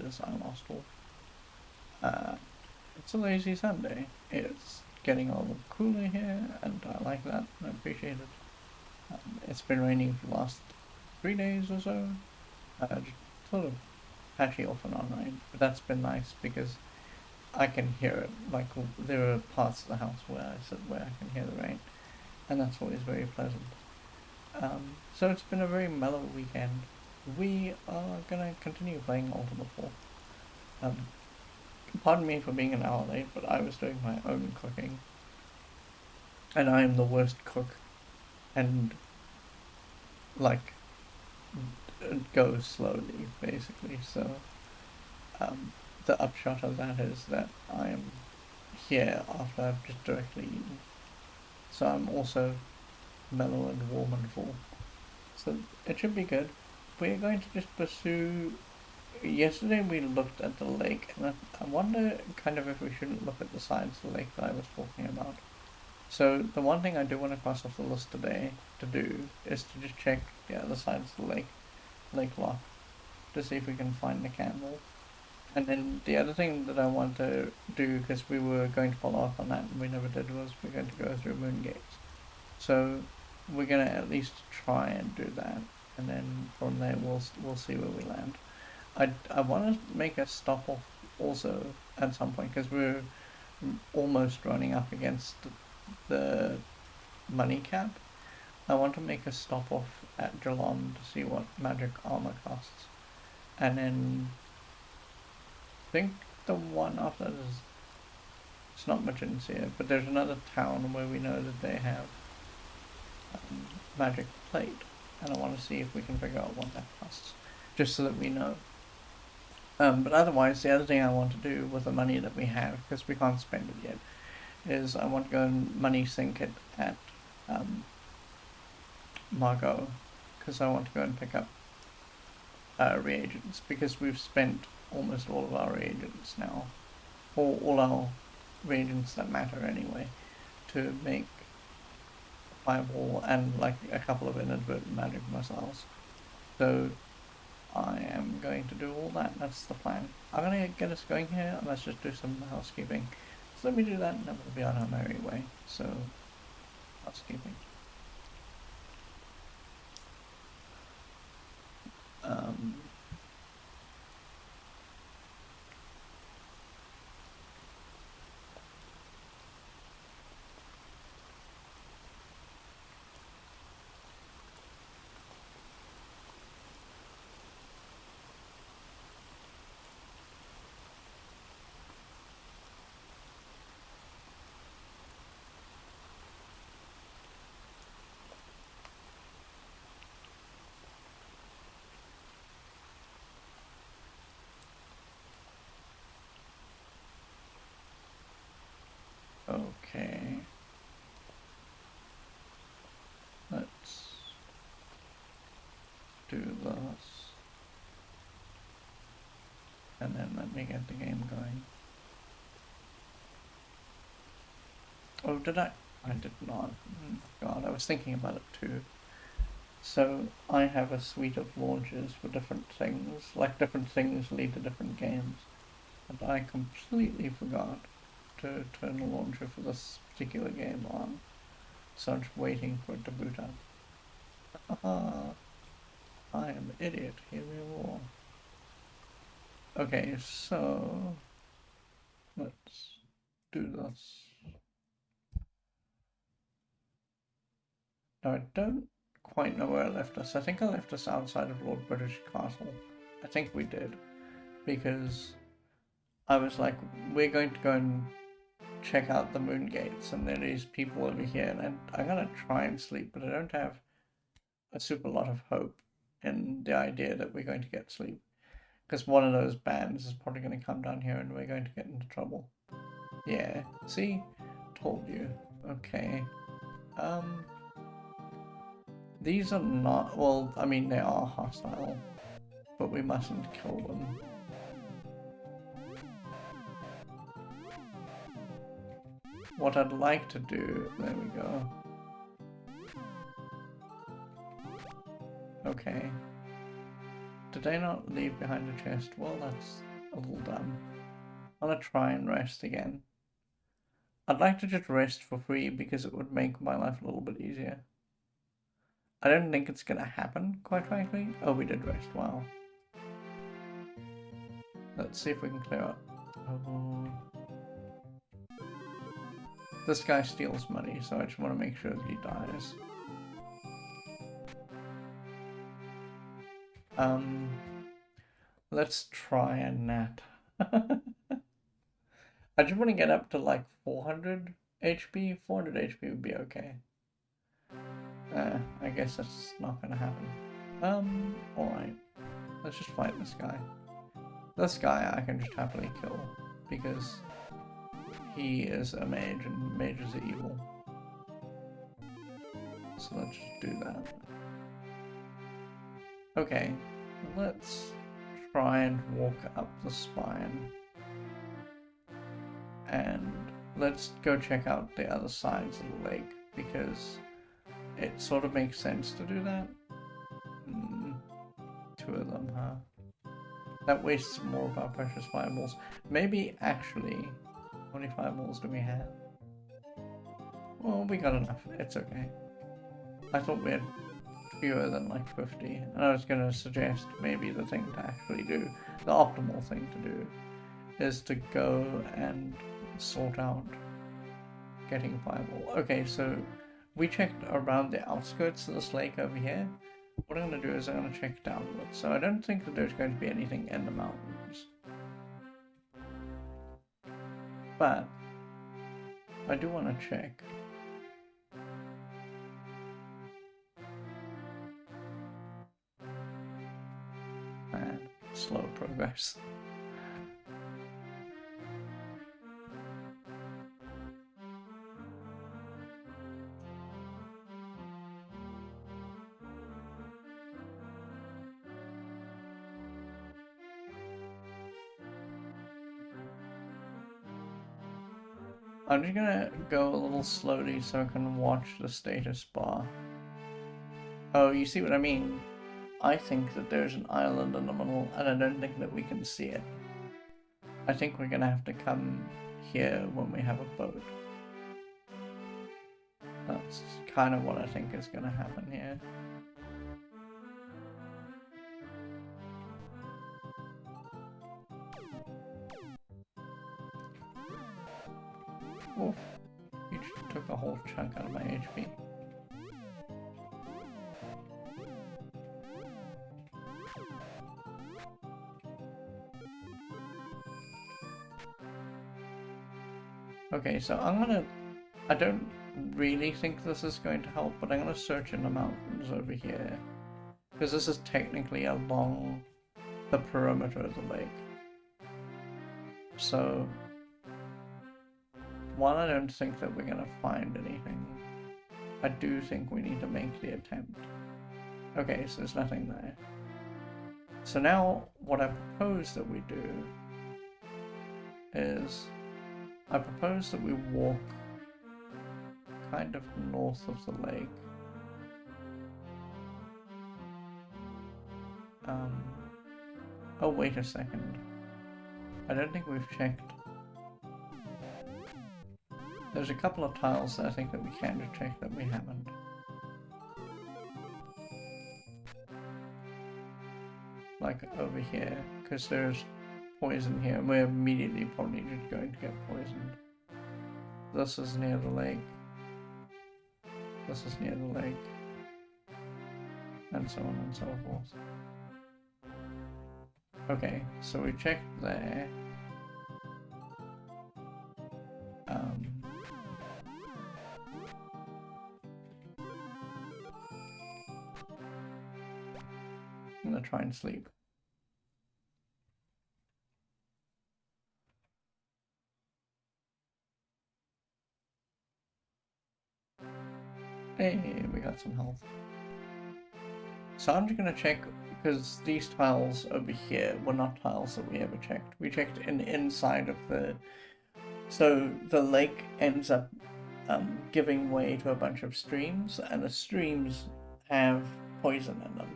as I last talked. It's a lazy Sunday. It's getting a little cooler here, and I like that. I appreciate it. It's been raining for the last 3 days or so. Just sort of patchy off and on rain, but that's been nice because I can hear it. Like there are parts of the house where I sit where I can hear the rain, and that's always very pleasant. So it's been a very mellow weekend. We are gonna continue playing Ultima 4. Um, Pardon me for being an hour late, but I was doing my own cooking, and I am the worst cook, and like go slowly basically. So the upshot of that is that I am here after I've just directly eaten. So I'm also mellow and warm and full. So it should be good. We're going to just pursue. Yesterday we looked at the lake, and I wonder kind of if we shouldn't look at the sides of the lake that I was talking about. So the one thing I do want to cross off the list today to do is to just check the other sides of the lake lock, to see if we can find the candle. And then the other thing that I want to do, because we were going to follow up on that and we never did, was we're going to go through Moongates. So we're gonna at least try and do that, and then from there we'll see where we land. I want to make a stop off also at some point because we're almost running up against the money cap. I want to make a stop off at Geelong to see what magic armor costs, and then I think the one after that is, it's not much in here, but there's another town where we know that they have magic plate, and I want to see if we can figure out what that costs, just so that we know. But otherwise, the other thing I want to do with the money that we have, because we can't spend it yet, is I want to go and money sink it at Margot, because I want to go and pick up reagents, because we've spent almost all of our reagents now, or all our reagents that matter anyway, to make fireball and like a couple of inadvertent magic missiles. So I am going to do all that. That's the plan. I'm going to get us going here, and let's just do some housekeeping. So let me do that, and then we'll be on our merry way. So, housekeeping. Um, okay. Let's do this. And then let me get the game going. Oh, did I? I did not. God, I was thinking about it too. So I have a suite of launches for different things, like different things lead to different games. And I completely forgot to turn the launcher for this particular game on. So I'm just waiting for it to boot up. Haha, I am an idiot. Here we roar. Okay, so let's do this. Now I don't quite know where I left us. I think I left us outside of Lord British Castle. I think we did. Because I was like, we're going to go and check out the Moongates, and there is people over here, and I'm gonna try and sleep, but I don't have a super lot of hope in the idea that we're going to get sleep. Because one of those bands is probably going to come down here and we're going to get into trouble. Yeah, see? Told you. Okay. These are not, well, I mean, they are hostile, but we mustn't kill them. What I'd like to do, there we go. Okay. Did I not leave behind a chest? Well, that's a little dumb. I'm gonna try and rest again. I'd like to just rest for free because it would make my life a little bit easier. I don't think it's gonna happen, quite frankly. Oh, we did rest, wow. Let's see if we can clear up. Oh. This guy steals money, so I just want to make sure that he dies. Let's try a nap. I just want to get up to like 400 HP. 400 HP would be okay. I guess that's not gonna happen. Alright. Let's just fight this guy. This guy I can just happily kill, because he is a mage, and mages are evil. So let's just do that. Okay, let's try and walk up the spine. And let's go check out the other sides of the lake, because it sort of makes sense to do that. 2 of them, huh? That wastes more of our precious fireballs. Maybe, actually, how many fireballs do we have? Well, we got enough. It's okay. I thought we had fewer than like 50. And I was going to suggest maybe the thing to actually do, the optimal thing to do, is to go and sort out getting fireball. Okay, so we checked around the outskirts of this lake over here. What I'm going to do is I'm going to check downwards. So I don't think that there's going to be anything in the mountains. But I do want to check. Man, slow progress. I'm just gonna go a little slowly so I can watch the status bar. Oh, you see what I mean? I think that there's an island in the middle, and I don't think that we can see it. I think we're gonna have to come here when we have a boat. That's kind of what I think is gonna happen here. Oof. You just took a whole chunk out of my HP. Okay, so I don't really think this is going to help, but I'm gonna search in the mountains over here. Because this is technically along the perimeter of the lake. So, while I don't think that we're gonna find anything, I do think we need to make the attempt. Okay, so there's nothing there. So now, what I propose that we do is, I propose that we walk kind of north of the lake. Oh, wait a second. I don't think we've checked. There's a couple of tiles that I think that we can just check that we haven't. Like over here, because there's poison here, and we're immediately probably just going to get poisoned. This is near the lake. This is near the lake. And so on and so forth. Okay, so we checked there. I'm gonna try and sleep. Hey, we got some health. So I'm just gonna check, because these tiles over here were not tiles that we ever checked. We checked in the inside of the... So the lake ends up giving way to a bunch of streams, and the streams have poison in them.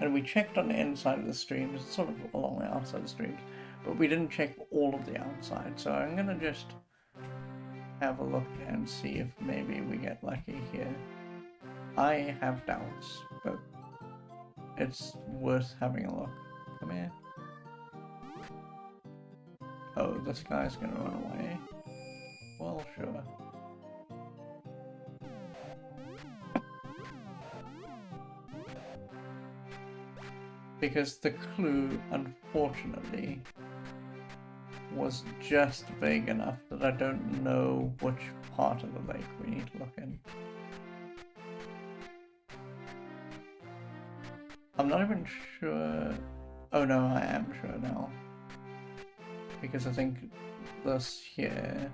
And we checked on the inside of the streams, sort of along the outside of the streams. but we didn't check all of the outside, so I'm gonna just have a look and see if maybe we get lucky here. I have doubts, but it's worth having a look. Come here. Oh, this guy's gonna run away. Well, sure. Because the clue, unfortunately, was just vague enough that I don't know which part of the lake we need to look in. I'm not even sure... Oh no, I am sure now. Because I think this here...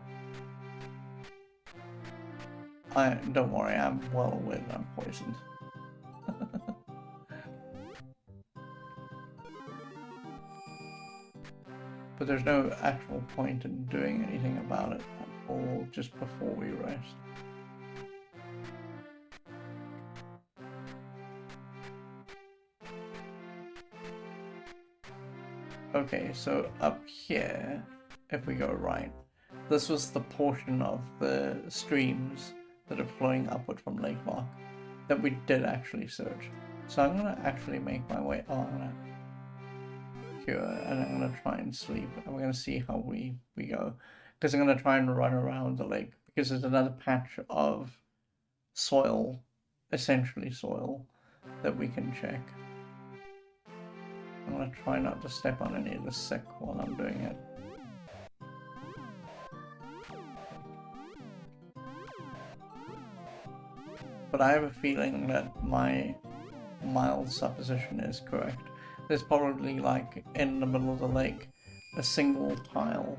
Don't worry, I'm well aware that I'm poisoned. But there's no actual point in doing anything about it at all just before we rest. Okay, so up here, if we go right, this was the portion of the streams that are flowing upward from Lake Lock that we did actually search. So I'm gonna actually make my way. Oh, I'm gonna cure and I'm gonna try and sleep. And we're gonna see how we go, because I'm gonna try and run around the lake because there's another patch of soil, essentially soil, that we can check. I'm gonna try not to step on any of the sick while I'm doing it. But I have a feeling that my mild supposition is correct. There's probably, like, in the middle of the lake, a single tile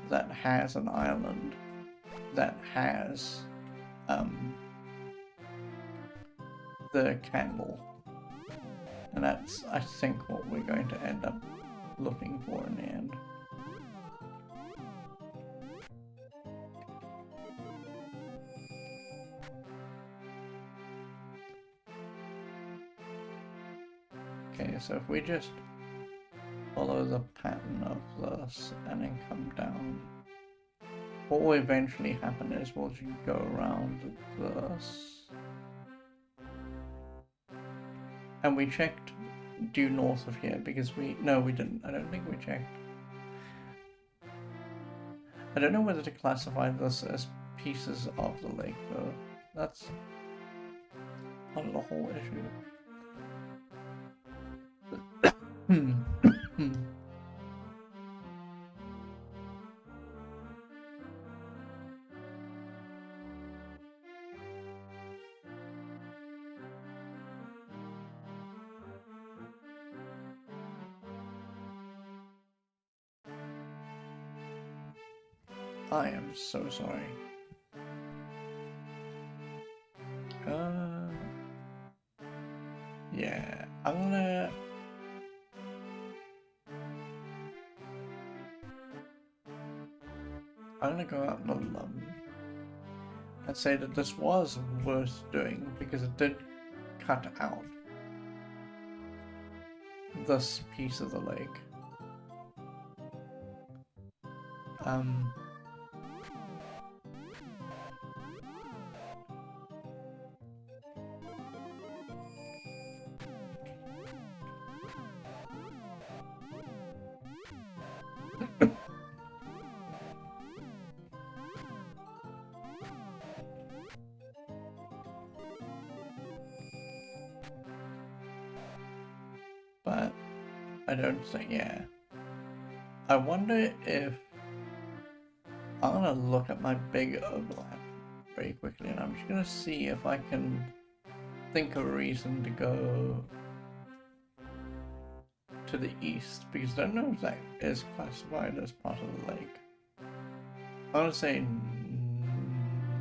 that has an island that has the candle. And that's, I think, what we're going to end up looking for in the end. Okay, so if we just follow the pattern of this and then come down, what will eventually happen is we'll just go around this. And we checked due north of here because no, we didn't. I don't think we checked. I don't know whether to classify this as pieces of the lake though. That's part of the whole issue. I am so sorry. Yeah, I'm gonna go out on a limb and say that this was worth doing because it did cut out this piece of the lake. But I don't think, yeah. I wonder if I'm gonna look at my big overlap very quickly and I'm just gonna see if I can think of a reason to go to the east, because I don't know if that is classified as part of the lake. I want to say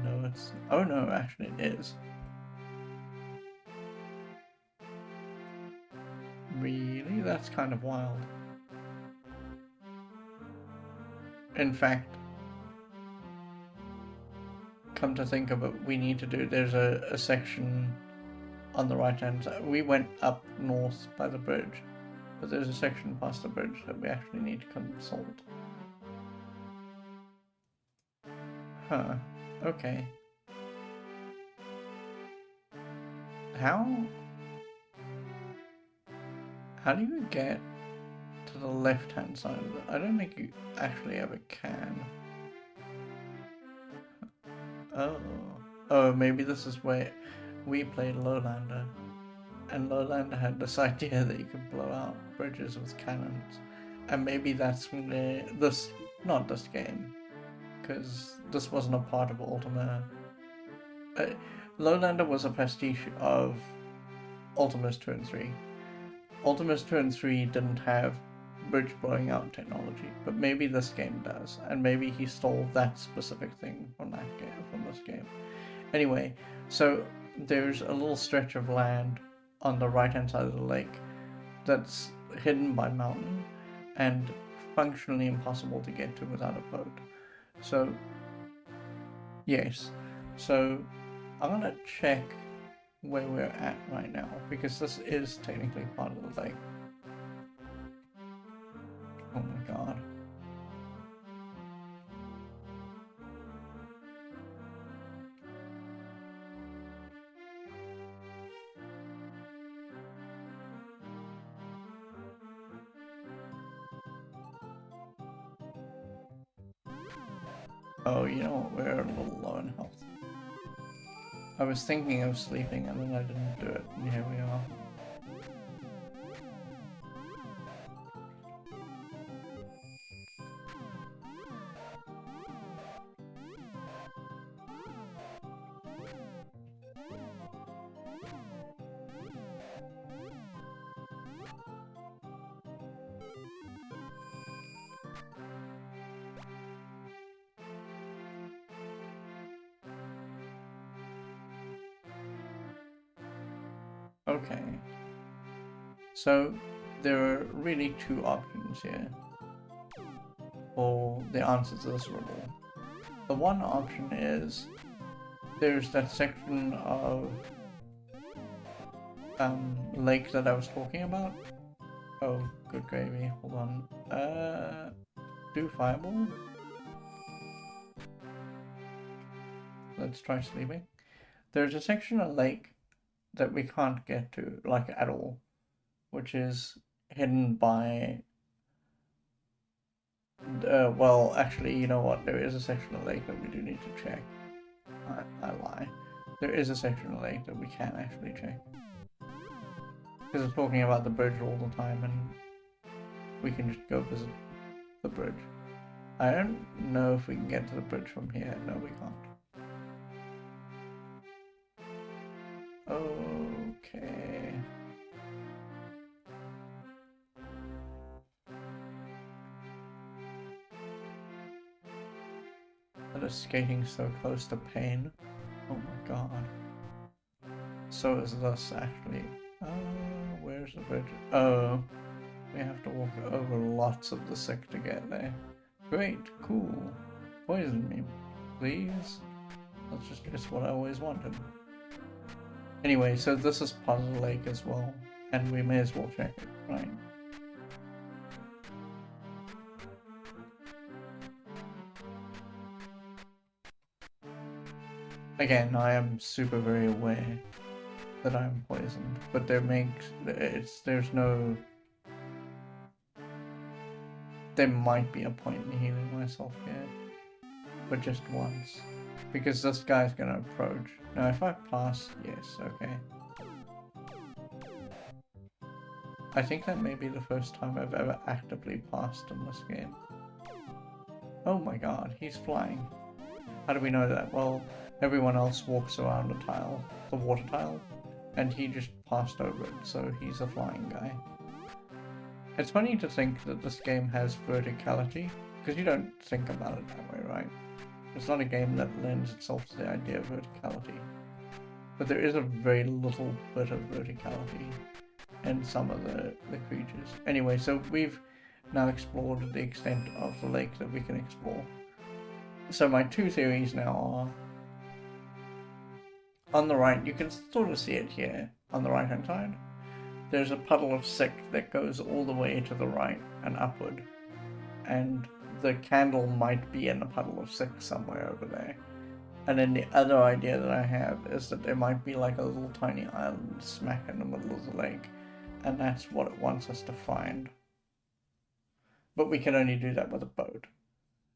no, it's... Oh no, actually it is. Really? That's kind of wild. In fact, come to think of it, we need to do... There's a section on the right hand side. We went up north by the bridge. but there's a section past the bridge that we actually need to consult. Huh. Okay. How do you get to the left-hand side of it? I don't think you actually ever can. Oh, maybe this is where we played Lowlander, and Lowlander had this idea that you could blow out bridges with cannons, and maybe that's where not this game, because this wasn't a part of Ultima. Lowlander was a pastiche of Ultima's 2 and 3. Ultima's 2 and 3 didn't have bridge blowing out technology, but maybe this game does, and maybe he stole that specific thing from this game. Anyway, so there's a little stretch of land on the right-hand side of the lake that's hidden by mountain and functionally impossible to get to without a boat. So, yes. So, I'm gonna check where we're at right now, because this is technically part of the lake. Oh my god. Oh, you know what, we're a little low in health. I was thinking of sleeping and then I didn't do it, and here we are. Okay. So, there are really two options here for the answer to this riddle. The one option is there's that section of lake that I was talking about. Oh, good gravy. Hold on. Do fireball. Let's try sleeping. There's a section of lake that we can't get to, like, at all, which is hidden by... well, actually, you know what? There is a section of lake that we do need to check. I lie. There is a section of lake that we can actually check. Because I'm talking about the bridge all the time, and we can just go visit the bridge. I don't know if we can get to the bridge from here. No, we can't. Okay. That is skating so close to pain. Oh my god. So is this actually. Where's the bridge? Oh, we have to walk over lots of the sick to get there. Great, cool. Poison me, please. That's just what I always wanted. Anyway, so this is part of the lake as well, and we may as well check it, right? Again, I am super very aware that I'm poisoned, but there might be a point in healing myself here, but just once, because this guy's gonna approach. Now if I pass, yes, okay. I think that may be the first time I've ever actively passed in this game. Oh my god, he's flying. How do we know that? Well, everyone else walks around a tile, the water tile, and he just passed over it, so he's a flying guy. It's funny to think that this game has verticality, because you don't think about it that way, right? It's not a game that lends itself to the idea of verticality. But there is a very little bit of verticality in some of the creatures. Anyway, so we've now explored the extent of the lake that we can explore. So my two theories now are, on the right, you can sort of see it here, on the right hand side. there's a puddle of sick that goes all the way to the right and upward, and the candle might be in a puddle of sick somewhere over there. And then the other idea that I have is that there might be like a little tiny island smack in the middle of the lake, and that's what it wants us to find. But we can only do that with a boat.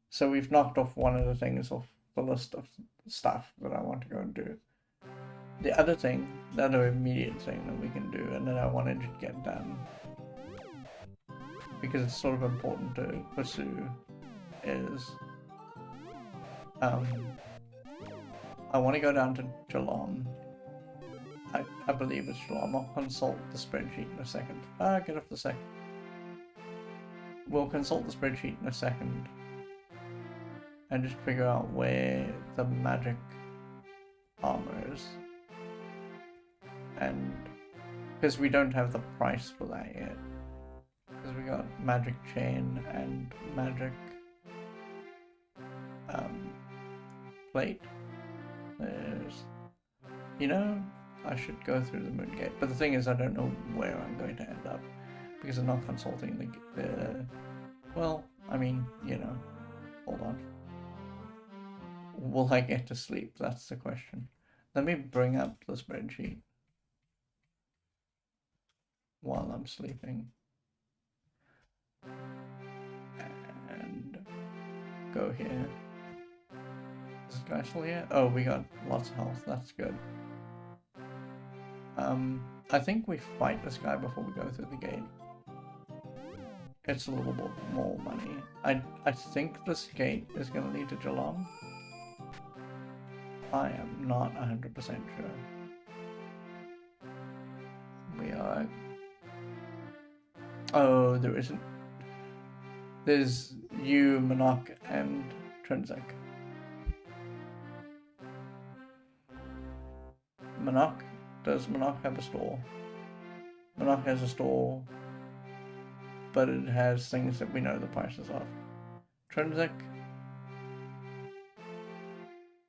So we've knocked off one of the things off the list of stuff that I want to go and do. The other thing, the other immediate thing that we can do, and that I wanted to get done, because it's sort of important to pursue, is I want to go down to Geelong. I believe it's Geelong. I'll consult the spreadsheet in a second. Get off the sec. We'll consult the spreadsheet in a second and just figure out where the magic armor is. And because we don't have the price for that yet. Because we got magic chain and magic plate. There's, you know, I should go through the Moongate, but the thing is I don't know where I'm going to end up because I'm not consulting the well, I mean, you know, hold on. Will I get to sleep? That's the question. Let me bring up the spreadsheet while I'm sleeping and go here. Is this guy still here? Oh, we got lots of health. That's good. I think we fight this guy before we go through the gate. It's a little bit more money. I think this gate is going to lead to Geelong. I am not 100% sure. We are... Oh, there isn't. There's you, Monarch, and Trinsic. Monarch? Does Monarch have a store? Monarch has a store, but it has things that we know the prices of. Trinsic?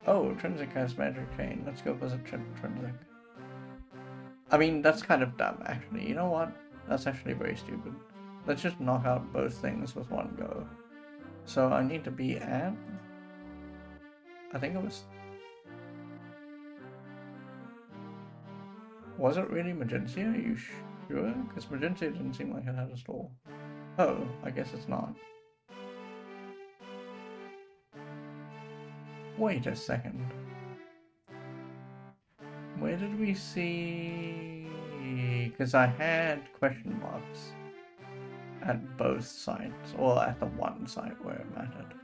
Oh, Trinsic has magic chain. Let's go visit Trinsic. I mean, that's kind of dumb, actually. You know what? That's actually very stupid. Let's just knock out both things with one go. So I need to be at... I think it was... Was it really Magencia? Are you sure? Because Magencia didn't seem like it had a store. Oh, I guess it's not. Wait a second. Where did we see... Because I had question marks at both sites, or at the one site where it mattered.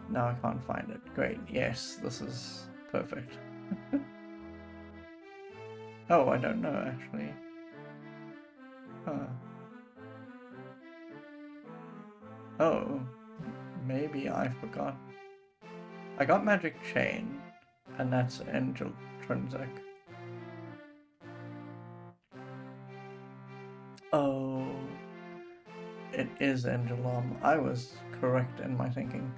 Now I can't find it. Great, yes, this is perfect. Oh, I don't know, actually. Huh. Oh, maybe I forgot. I got Magic Chain, and that's Trinsic. Oh, it is Angelom. I was correct in my thinking.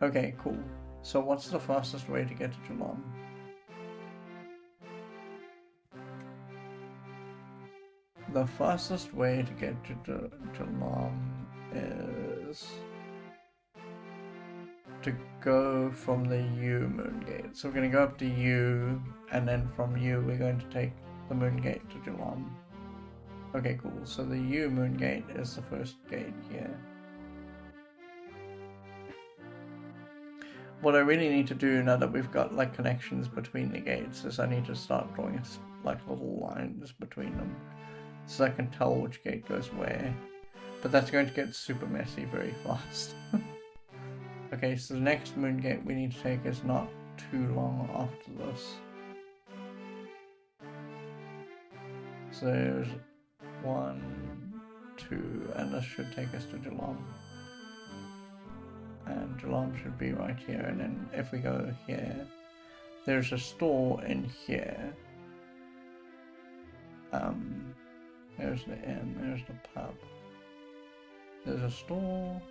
Okay, cool. So what's the fastest way to get to Geelong? The fastest way to get to Geelong is to go from the U Moongate. So we're going to go up to U, and then from U we're going to take the Moongate to Geelong. Okay, cool. So the U Moongate is the first gate here. What I really need to do now that we've got like connections between the gates is I need to start drawing like little lines between them so I can tell which gate goes where. But that's going to get super messy very fast. Okay, so the next Moongate we need to take is not too long after this. So there's 1, 2, and this should take us to Geelong. And Geelong should be right here, and then if we go here, there's a store in here. There's the inn, there's the pub. There's a store.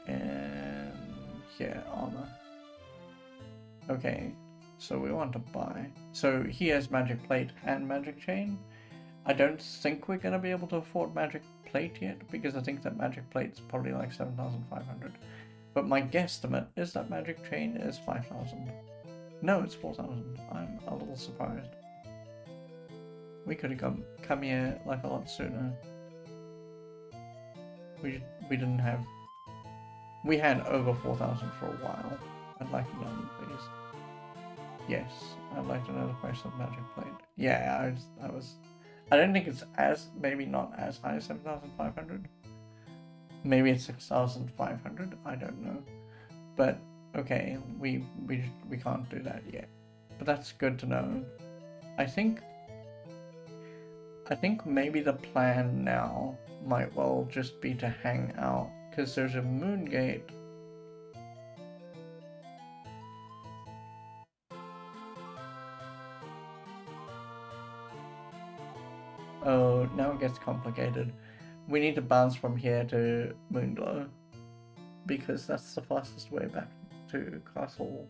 And here, armor. Okay, So we want to buy. So he has magic plate and magic chain. I don't think we're gonna be able to afford magic plate yet, because I think that magic plate's probably like 7,500. But my guesstimate is that magic chain is 5,000. No, it's 4,000. I'm a little surprised. We could have come here like a lot sooner. We didn't have. We had over 4,000 for a while. I'd like to know them, please. Yes, I'd like to know the price of magic plate. Yeah, I was. I don't think it's maybe not as high as 7,500. Maybe it's 6,500. I don't know. But okay, we can't do that yet. But that's good to know. I think maybe the plan now might well just be to hang out, because there's a Moongate. Oh, now it gets complicated. We need to bounce from here to Moonglow, because that's the fastest way back to Castle.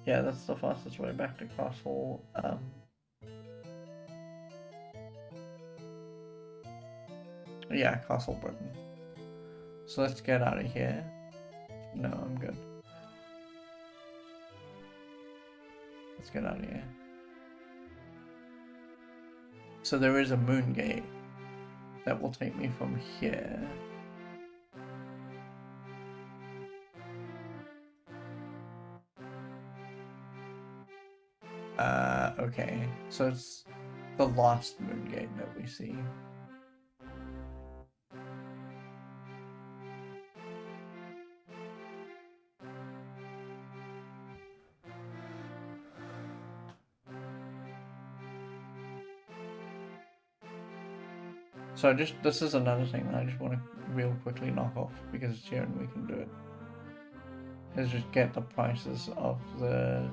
Yeah, that's the fastest way back to Castle. Yeah, Castle Britain. So let's get out of here. No, I'm good. Let's get out of here. So there is a Moongate that will take me from here. Okay. So it's the last Moongate that we see. So this is another thing that I just want to real quickly knock off, because it's here and we can do it. Is just get the prices of the.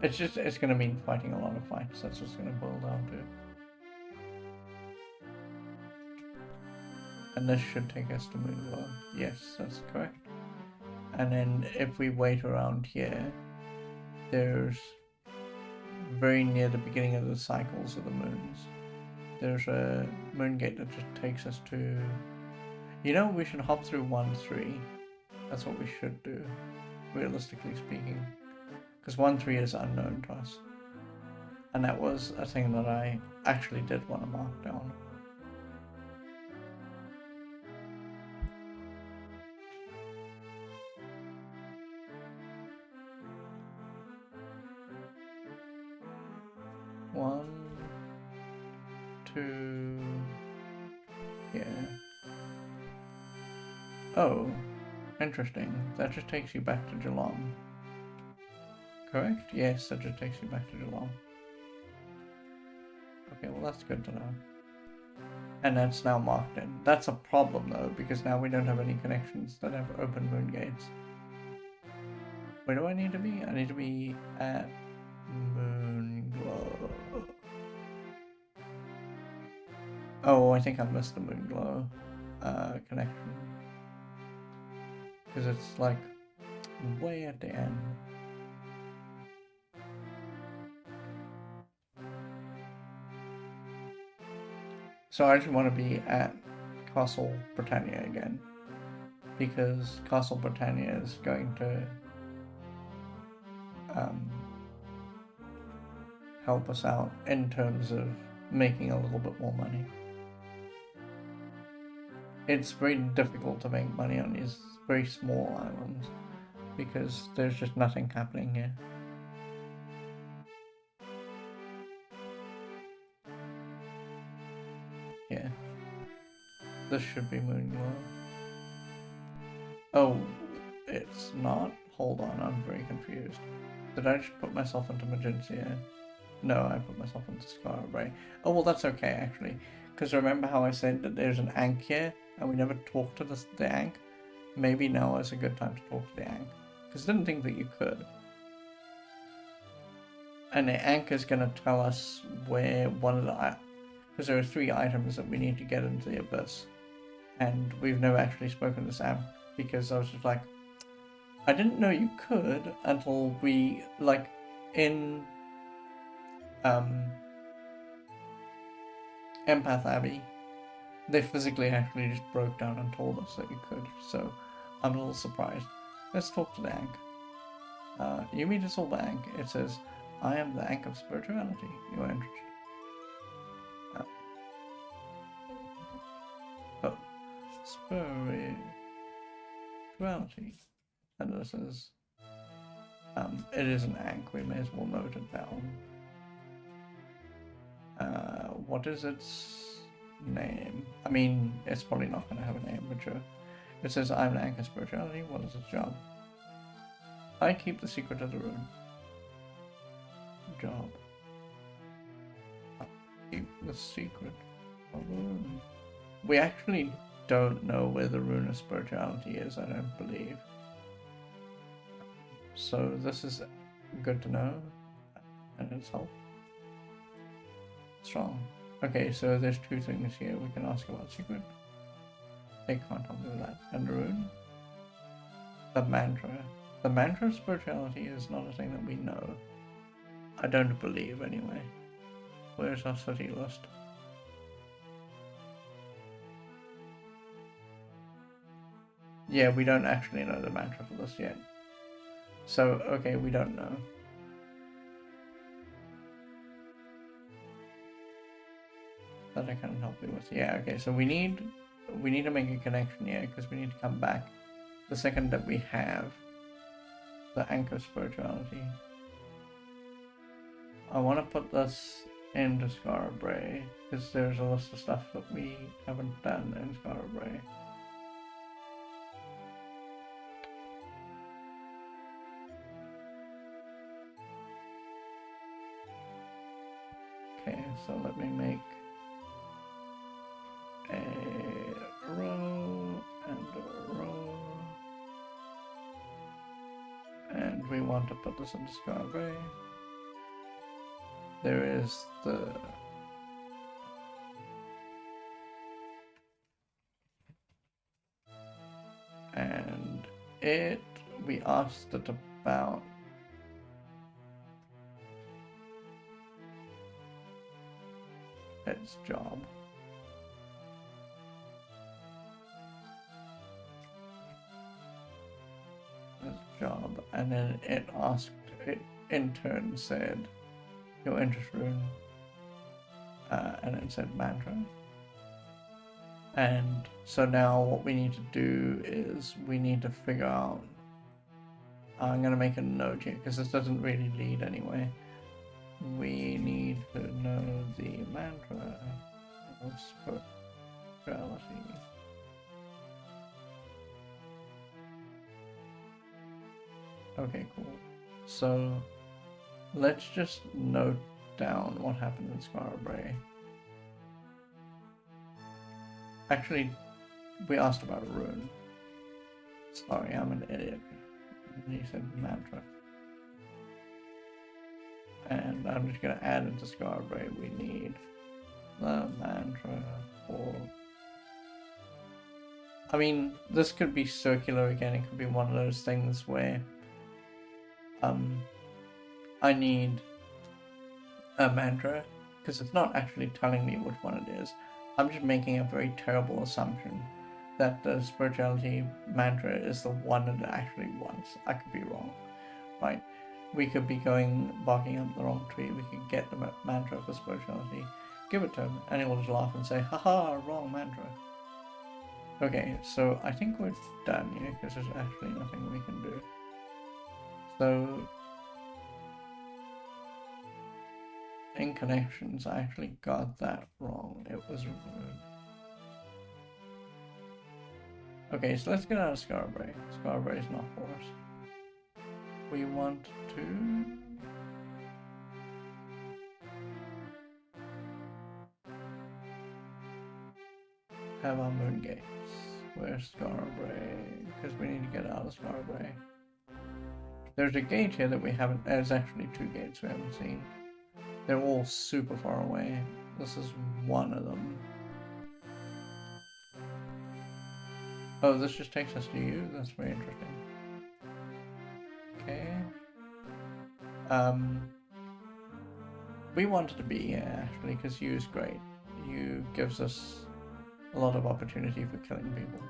It's gonna mean fighting a lot of fights. That's what's gonna boil down to. And this should take us to Moonglow. Yes, that's correct. And then if we wait around here, there's very near the beginning of the cycles of the moons, there's a Moongate that just takes us to. You know, we should hop through 1-3. That's what we should do, realistically speaking. Because 1-3 is unknown to us. And that was a thing that I actually did want to mark down. One, two, yeah. Oh, interesting. That just takes you back to Geelong. Correct? Yes, that just takes you back to Geelong. Okay, well that's good to know. And that's now marked in. That's a problem though, because now we don't have any connections that have open Moongates. Where do I need to be? I need to be at Moonglow. Oh, I think I missed the Moonglow connection. Because it's like way at the end. So I just want to be at Castle Britannia again, because Castle Britannia is going to help us out in terms of making a little bit more money. It's very difficult to make money on these very small islands because there's just nothing happening here. Yeah. This should be Moonglow. Oh, it's not? Hold on, I'm very confused. Did I just put myself into Magencia? No, I put myself into Scarabray. Oh, well, that's okay, actually. Because remember how I said that there's an Ankh here, and we never talked to the Ankh? Maybe now is a good time to talk to the Ankh. Because I didn't think that you could. And the Ankh is going to tell us where one of the... Because there are 3 items that we need to get into the Abyss. And we've never actually spoken to Sam, because I was just like, I didn't know you could until we, like, in Empath Abbey, they physically actually just broke down and told us that you could, so I'm a little surprised. Let's talk to the Ankh. You meet a soul bank. It says, I am the Ankh of spirituality. You are interested. Oh, spirituality. And this is, it is an Ankh. We may as well note it down. What is its name? I mean, it's probably not going to have a name, but sure. It says, I'm an Ankh of spirituality. What is its job? I keep the secret of the rune. Job. I keep the secret of the rune. We actually don't know where the rune of spirituality is, I don't believe. So this is good to know, and it's helpful. Strong. Okay, so there's two things here. We can ask about secret. They can't help me with that. And the rune. The mantra. The mantra of spirituality is not a thing that we know. I don't believe, anyway. Where's our city list? Yeah, we don't actually know the mantra for this yet. So, okay, we don't know. That I can't help you with. Yeah, okay, so we need to make a connection here, because we need to come back the second that we have the anchor spirituality. I want to put this into Scarabray, because there's a list of stuff that we haven't done in Scarabray. Okay, so let me make a row and a row. And we want to put this into Scarabray. There is the and we asked it about its job. And then it asked, it in turn said, your interest rune, and it said mantra. And so now what we need to do is we need to figure out, I'm going to make a note here because this doesn't really lead anyway. We need to know the mantra of spirituality. Okay, cool. So let's just note down what happened in Scarabray. Actually, we asked about a rune. Sorry, I'm an idiot. And he said mantra. And I'm just going to add into Scarabray, we need the mantra for... I mean, this could be circular again. It could be one of those things where I need a mantra, because it's not actually telling me which one it is. I'm just making a very terrible assumption that the spirituality mantra is the one that it actually wants. I could be wrong, right? We could be barking up the wrong tree. We could get the mantra for spirituality, give it to him, and he will just laugh and say, haha, wrong mantra. Okay, so I think we're done here, because there's actually nothing we can do. So in connections, I actually got that wrong. It was removed. Okay, so let's get out of Scarabray. Scarabray is not for us. We want to... have our Moongates. Where's Scarabray? Because we need to get out of Scarabray. There's a gate here that we haven't... There's actually two gates we haven't seen. They're all super far away. This is one of them. Oh, this just takes us to you? That's very interesting. okay. We wanted to be here actually because you is great. You gives us a lot of opportunity for killing people.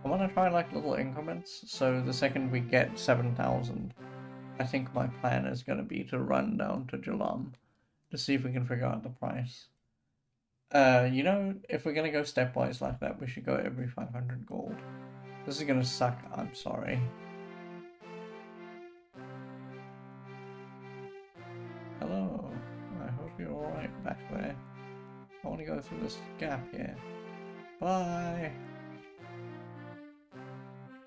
I want to try like little increments, so the second we get 7,000, I think my plan is going to be to run down to Jalam to see if we can figure out the price. You know, if we're going to go stepwise like that, we should go every 500 gold. This is going to suck, I'm sorry. Hello, I hope you're alright back there. I want to go through this gap here. Bye!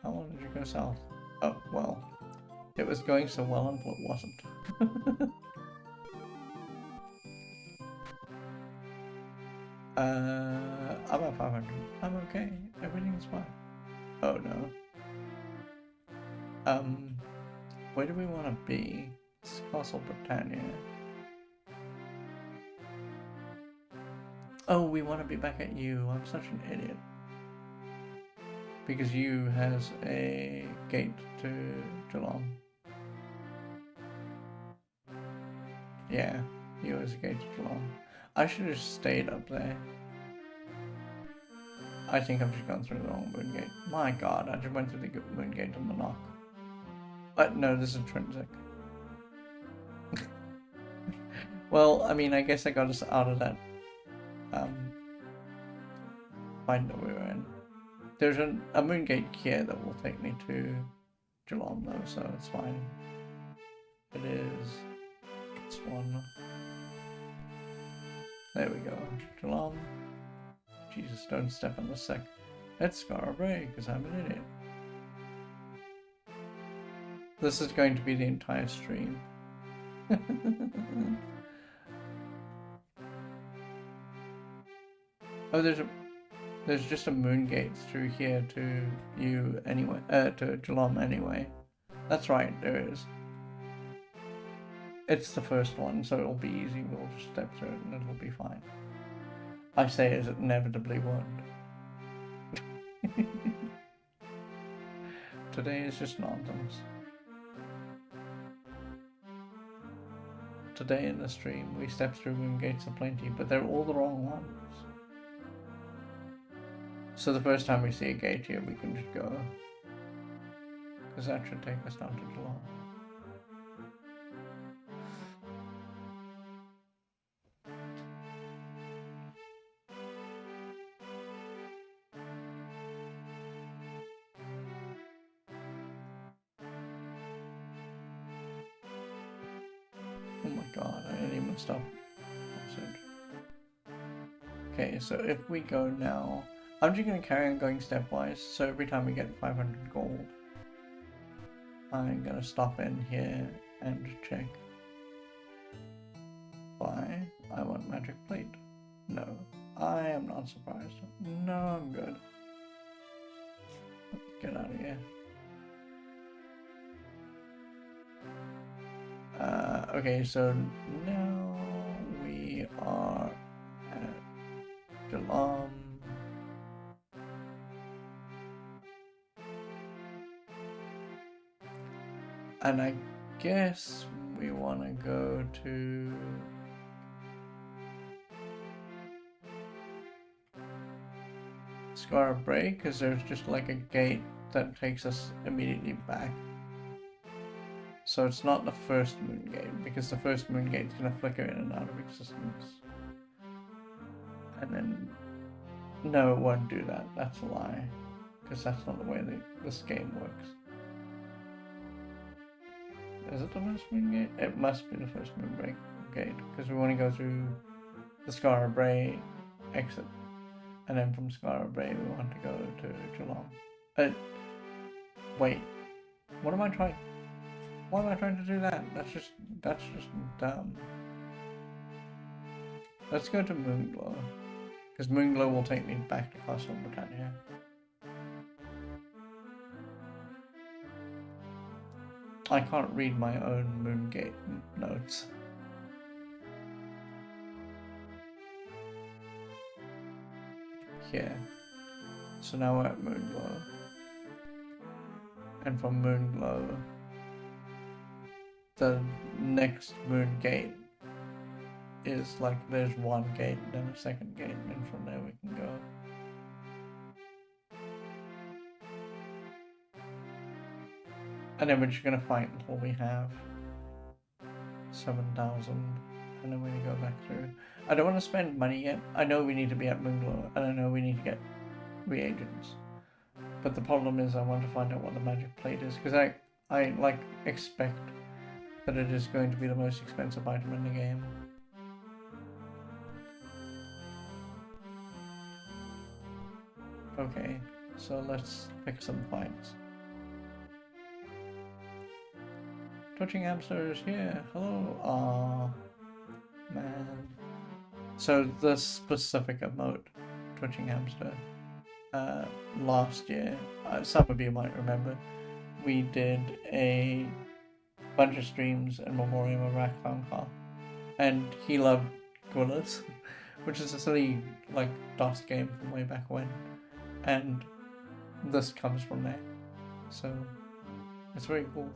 How long did you go south? Oh, well. It was going so well until it wasn't. I'm at 500. I'm okay. Everything's fine. Oh no. Where do we want to be? It's Castle Britannia. Oh, we want to be back at you. I'm such an idiot. Because you has a gate to Geelong. Yeah, you has a gate to Geelong. I should have stayed up there. I think I've just gone through the wrong Moongate. My god, I just went through the Moongate on the knock. But no, this is intrinsic. Well, I mean, I guess I got us out of that fight that we were in. There's a Moongate here that will take me to Geelong though, so it's fine. It is this one. There we go. Geelong. Jesus, don't step on the sec. Let's scar a break, because I'm an idiot. This is going to be the entire stream. Oh, there's just a Moongate through here to you anyway, to Geelong anyway. That's right, there is. It's the first one, so it'll be easy. We'll just step through it and it'll be fine. I say as it inevitably won't. Today is just nonsense. Today in the stream, we step through Moongates aplenty, but they're all the wrong ones. So the first time we see a gate here, we can just go. Because that should take us down to Geelong. Oh my god, I didn't even stop. Okay, so if we go now, I'm just going to carry on going stepwise, so every time we get 500 gold, I'm going to stop in here and check. Why? I want magic plate. No, I am not surprised. No, I'm good. Let's get out of here. Okay, so now we are at Geelong. And I guess we want to go to Scar Break, because there's just like a gate that takes us immediately back. So it's not the first Moongate, because the first Moongate's going to flicker in and out of existence. And then, no, it won't do that. That's a lie, because that's not the way this game works. Is it the first Moongate? It must be the first Moongate, because we want to go through the Scar Bray exit. And then from Scar Bray we want to go to Geelong. Wait, what am I trying? Why am I trying to do that? That's just dumb. Let's go to Moonglow, because Moonglow will take me back to Castle Britannia. I can't read my own Moongate notes. here. So now we're at Moonglow. And from Moonglow, the next Moongate is like there's one gate and then a second gate, and from there we can go. And then we're just gonna fight until we have 7,000, and then we're gonna go back through. I don't want to spend money yet. I know we need to be at Moonglow, and I know we need to get reagents. But the problem is I want to find out what the magic plate is, because I like expect that it is going to be the most expensive item in the game. Okay, so let's pick some fights. Twitching hamster is here. Hello. Aww, man. So the specific emote, Twitching hamster, last year, some of you might remember, we did a bunch of streams in memoriam of Rakfang, and he loved Gorillas, which is a silly like DOS game from way back when, and this comes from there, so it's very cool.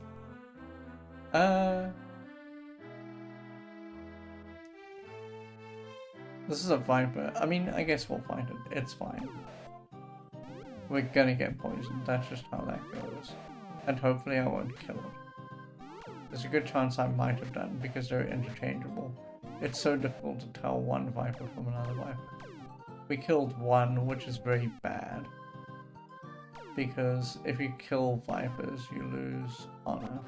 This is a Viper. I mean, I guess we'll find it. It's fine. We're gonna get poisoned. That's just how that goes. And hopefully I won't kill it. There's a good chance I might have done because they're interchangeable. It's so difficult to tell one Viper from another Viper. We killed one, which is very bad. Because if you kill Vipers, you lose honor.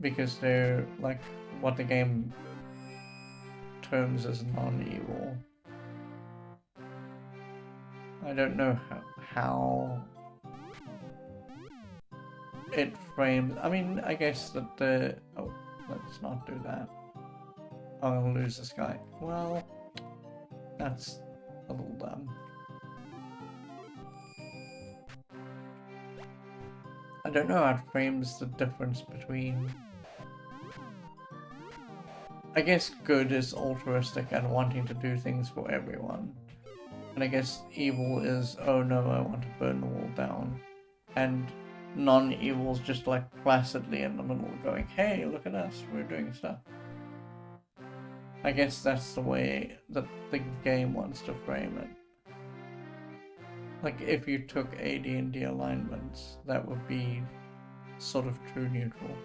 Because they're like what the game terms as non-evil. I don't know how it frames. I mean, I guess that the... Oh, let's not do that. I'm gonna lose this guy. Well, that's a little dumb. I don't know how it frames the difference between... I guess good is altruistic and wanting to do things for everyone. And I guess evil is, oh no, I want to burn the wall down. And non-evil's just like placidly in the middle going, hey, look at us, we're doing stuff. I guess that's the way that the game wants to frame it. Like if you took AD&D alignments, that would be sort of true neutral.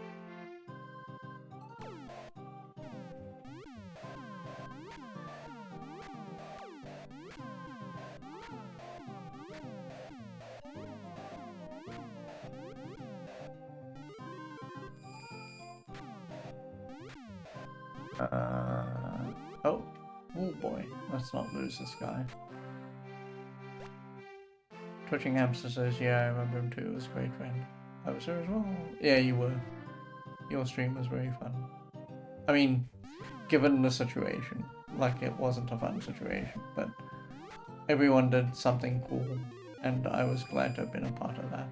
Oh boy, let's not lose this guy. Twitching Hamster says, yeah, I remember him too, it was a great friend. I was there as well. Yeah, you were. Your stream was very fun. I mean, given the situation, like it wasn't a fun situation, but everyone did something cool, and I was glad to have been a part of that.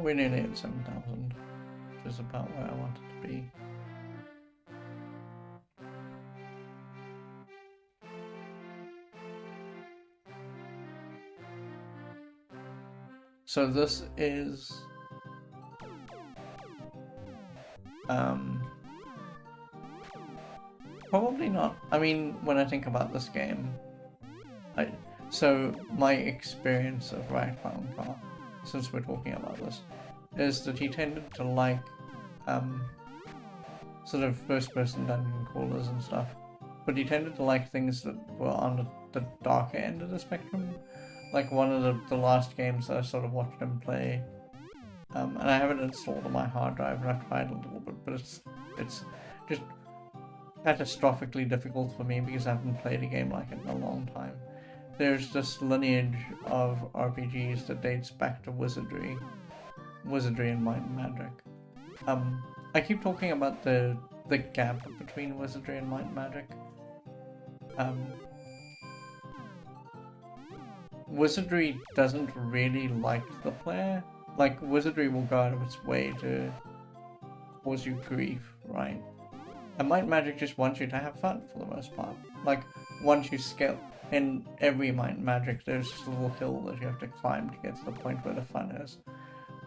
We're nearly at 7,000, which is about where I wanted to be. So this is probably not. I mean, when I think about this game, so my experience of Rakfang, since we're talking about this, is that he tended to like sort of first-person dungeon crawlers and stuff, but he tended to like things that were on the darker end of the spectrum. Like one of the last games that I sort of watched him play, and I haven't installed on my hard drive, and I've tried a little bit, but it's just catastrophically difficult for me because I haven't played a game like it in a long time. There's this lineage of RPGs that dates back to wizardry and might and magic. I keep talking about the gap between wizardry and might and magic. Wizardry doesn't really like the player. like, wizardry will go out of its way to cause you grief, right? And Might and Magic just wants you to have fun for the most part. Like, once you scale, in every Might and Magic, there's just a little hill that you have to climb to get to the point where the fun is.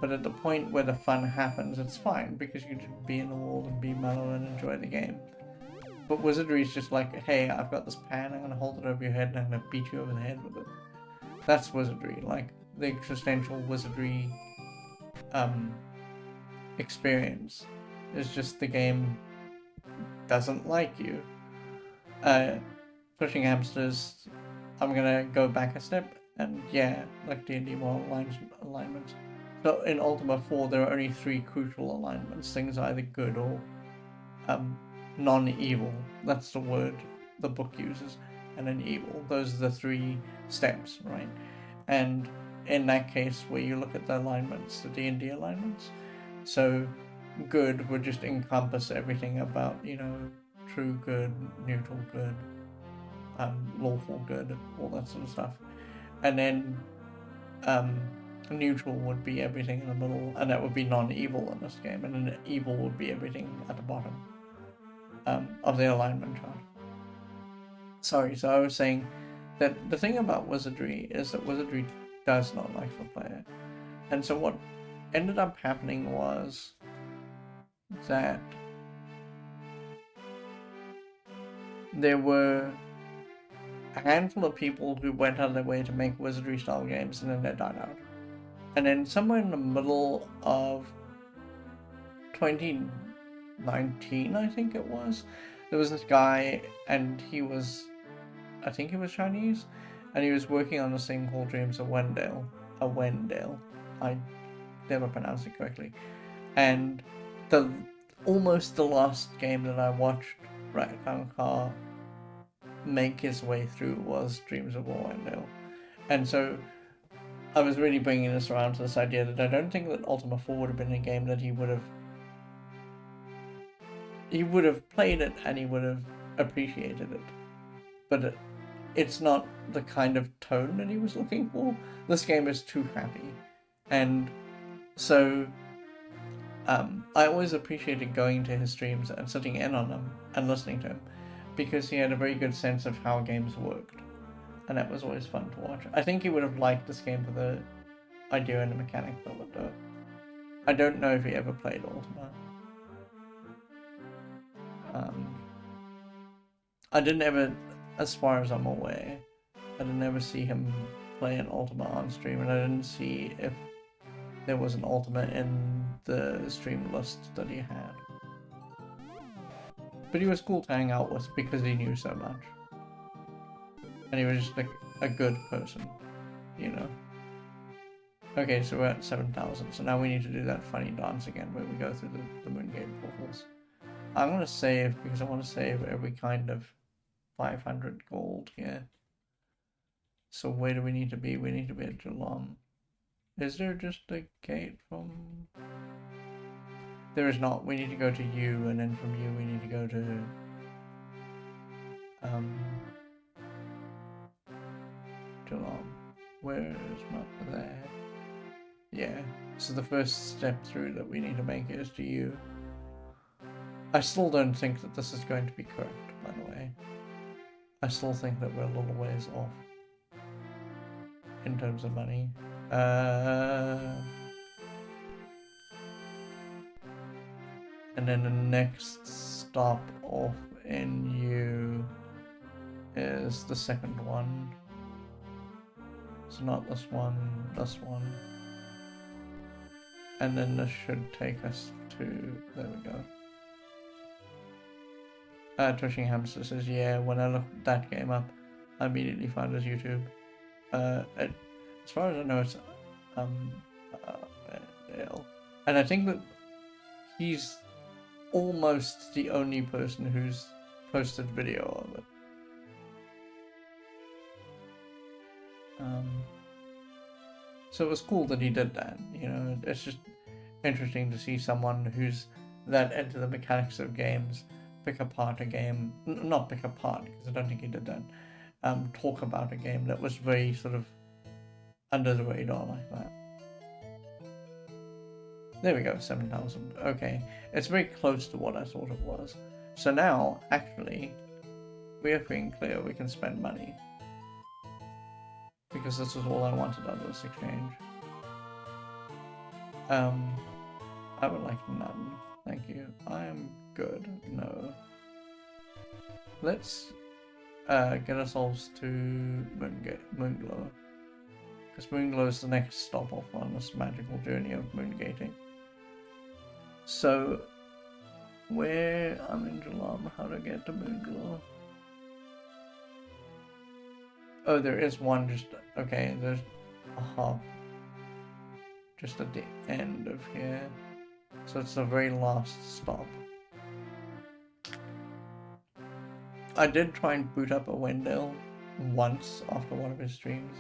But at the point where the fun happens, it's fine, because you can just be in the world and be mellow and enjoy the game. But Wizardry is just like, hey, I've got this pan, I'm gonna hold it over your head and I'm gonna beat you over the head with it. That's Wizardry, like, the existential Wizardry experience is just the game doesn't like you. Pushing Hamsters, I'm gonna go back a step, and yeah, like D&D more alignments. So in Ultima 4, there are only 3 crucial alignments. Things either good or non-evil. That's the word the book uses. And then evil. Those are the 3 steps, right? And in that case, where you look at the alignments, the D&D alignments, so good would just encompass everything about, you know, true good, neutral good, lawful good, all that sort of stuff. And then neutral would be everything in the middle, and that would be non-evil in this game, and then evil would be everything at the bottom of the alignment chart. Sorry, so I was saying that the thing about Wizardry is that Wizardry does not like the player. And so what ended up happening was that there were a handful of people who went out of their way to make Wizardry style games, and then they died out. And then somewhere in the middle of 2019, I think it was, there was this guy, and he was, I think he was Chinese, and he was working on this thing called Dreams of Wendell. I never pronounced it correctly. And almost the last game that I watched Ratkankar make his way through was Dreams of Wendell. And so I was really bringing this around to this idea that I don't think that Ultima 4 would have been a game that he would have played it and he would have appreciated it. But it's not the kind of tone that he was looking for. This game is too happy. And so I always appreciated going to his streams and sitting in on them and listening to him, because he had a very good sense of how games worked. And that was always fun to watch. I think he would have liked this game for the idea and the mechanics of it, though. I don't know if he ever played Ultima. I didn't ever, as far as I'm aware, I didn't ever see him play an Ultima on stream, and I didn't see if there was an Ultima in the stream list that he had. But he was cool to hang out with because he knew so much. And he was just like a good person, you know. Okay, so we're at 7,000, so now we need to do that funny dance again where we go through the Moongate portals. I'm gonna save because I want to save every kind of 500 gold here. So where do we need to be? We need to be at Geelong. Is there just a gate from... There is not. We need to go to U, and then from U we need to go to... Geelong. Where is map there? Yeah. So the first step through that we need to make is to U. I still don't think that this is going to be correct, by the way. I still think that we're a little ways off in terms of money. And then the next stop off in U is the second one. So not this one, this one. And then this should take us to... There we go. Twitching Hamster says, yeah, when I looked that game up, I immediately found his YouTube. As far as I know, it's Dale. And I think that he's almost the only person who's posted video of it. So it was cool that he did that, you know. It's just interesting to see someone who's that into the mechanics of games pick apart a game, not pick apart, because I don't think he did that, talk about a game that was very sort of under the radar like that. There we go, 7,000. Okay, it's very close to what I thought it was. So now, actually, we are free and clear. We can spend money. Because this is all I wanted out of this exchange. I would like none. Thank you. I am good. No. Let's get ourselves to Moonglow. Because Moonglow is the next stop off on this magical journey of moongating. So, where I'm in Jalam, how to get to Moonglow? Oh, there is one just, okay, there's a hub just at the end of here. So it's the very last stop. I did try and boot up a Wendell once after one of his streams,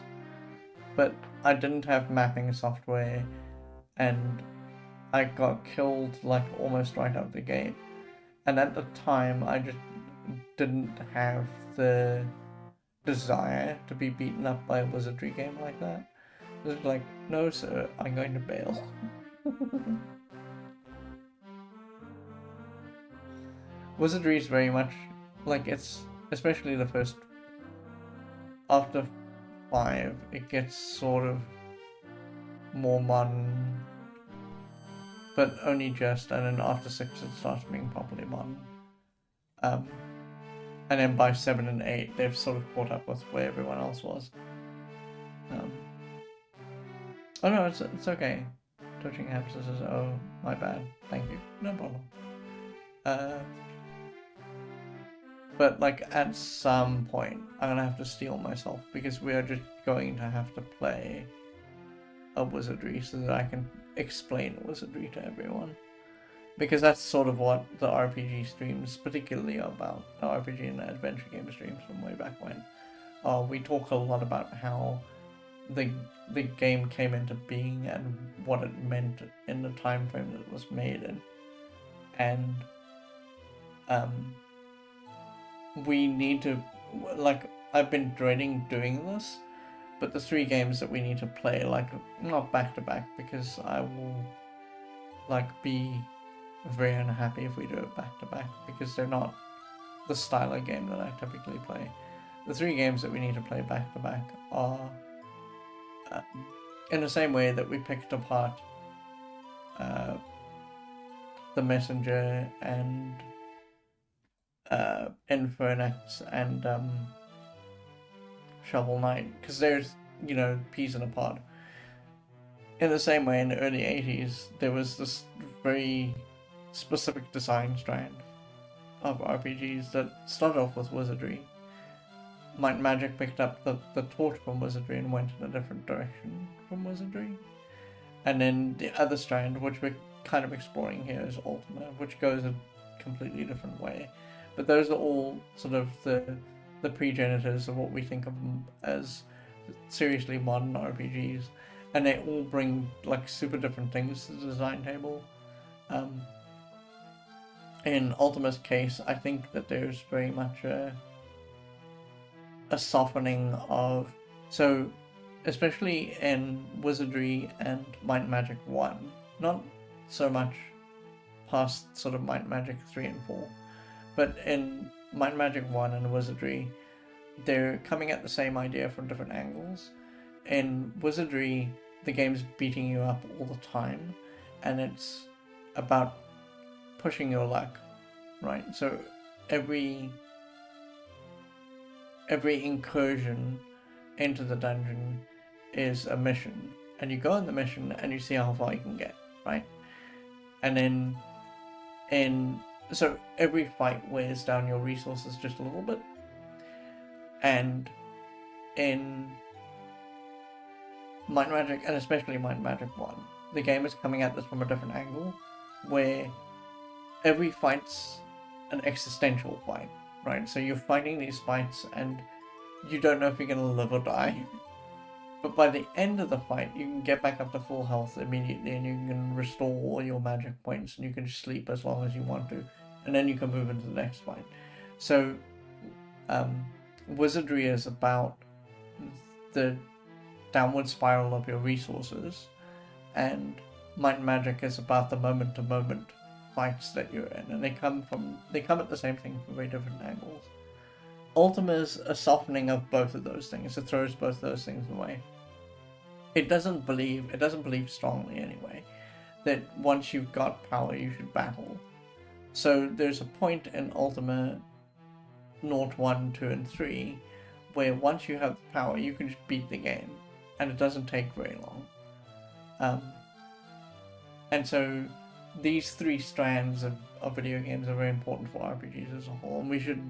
but I didn't have mapping software and I got killed like almost right out the gate. And at the time I just didn't have the desire to be beaten up by a wizardry game like that. It was like, no sir, I'm going to bail. Wizardry is very much like, it's especially the first, after 5 it gets sort of more modern, but only just, and then after 6 it starts being properly modern. And then by 7 and 8 they've sort of caught up with where everyone else was. Oh no, it's okay. Touching hamsters is, oh, my bad. Thank you. No problem. But like at some point I'm gonna have to steel myself because we are just going to have to play a wizardry so that I can explain wizardry to everyone. Because that's sort of what the RPG streams particularly are about. The RPG and adventure game streams from way back when. We talk a lot about how the game came into being and what it meant in the time frame that it was made in. And we need to, like, I've been dreading doing this, but the 3 games that we need to play, like, not back to back, because I will, like, be very unhappy if we do it back to back, because they're not the style of game that I typically play. The 3 games that we need to play back to back are, in the same way that we picked apart The Messenger and Infernax and Shovel Knight, because there's, you know, peas in a pod. In the same way, in the early 80s, there was this very specific design strand of RPGs that started off with wizardry. Might and Magic picked up the torch from wizardry and went in a different direction from wizardry. And then the other strand, which we're kind of exploring here, is Ultima, which goes a completely different way. But those are all sort of the progenitors of what we think of them as seriously modern RPGs. And they all bring like super different things to the design table. In Ultima's case, I think that there's very much a softening of, so especially in Wizardry and Might and Magic 1, not so much past sort of Might and Magic 3 and 4, but in Might and Magic 1 and Wizardry, they're coming at the same idea from different angles. In Wizardry, the game's beating you up all the time, and it's about pushing your luck, right? So every incursion into the dungeon is a mission, and you go on the mission and you see how far you can get, right? And then so every fight wears down your resources just a little bit, and in Might and Magic, and especially Might and Magic 1, the game is coming at this from a different angle, where every fight's an existential fight, right? So you're fighting these fights and you don't know if you're going to live or die. But by the end of the fight, you can get back up to full health immediately and you can restore all your magic points and you can sleep as long as you want to. And then you can move into the next fight. So, Wizardry is about the downward spiral of your resources, and Might and Magic is about the moment-to-moment fights that you're in, and they come at the same thing from very different angles. Ultima is a softening of both of those things. It throws both those things away. It doesn't believe strongly anyway, that once you've got power you should battle. So there's a point in Ultima 0, 1, 2, and 3 where once you have power you can just beat the game, and it doesn't take very long. And so these three strands of video games are very important for RPGs as a whole, and we should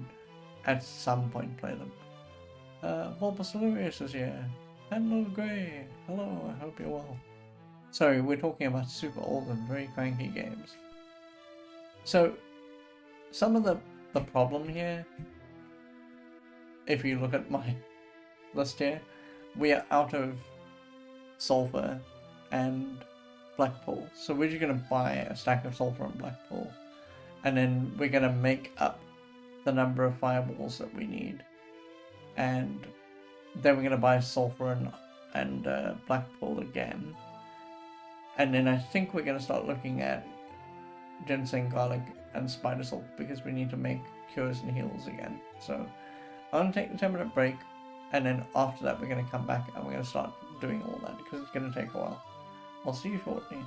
at some point play them. Bulbasaurus is here. Hello, Grey. Hello, I hope you're well. Sorry, we're talking about super old and very cranky games. So, some of the problem here, if you look at my list here, we are out of sulfur and Blackpool. So we're just going to buy a stack of sulfur and Blackpool, and then we're going to make up the number of fireballs that we need, and then we're going to buy sulfur and Blackpool again, and then I think we're going to start looking at ginseng, garlic, and spider salt, because we need to make cures and heals again. So I'm going to take the 10-minute break, and then after that we're going to come back and we're going to start doing all that, because it's going to take a while. I'll see you shortly.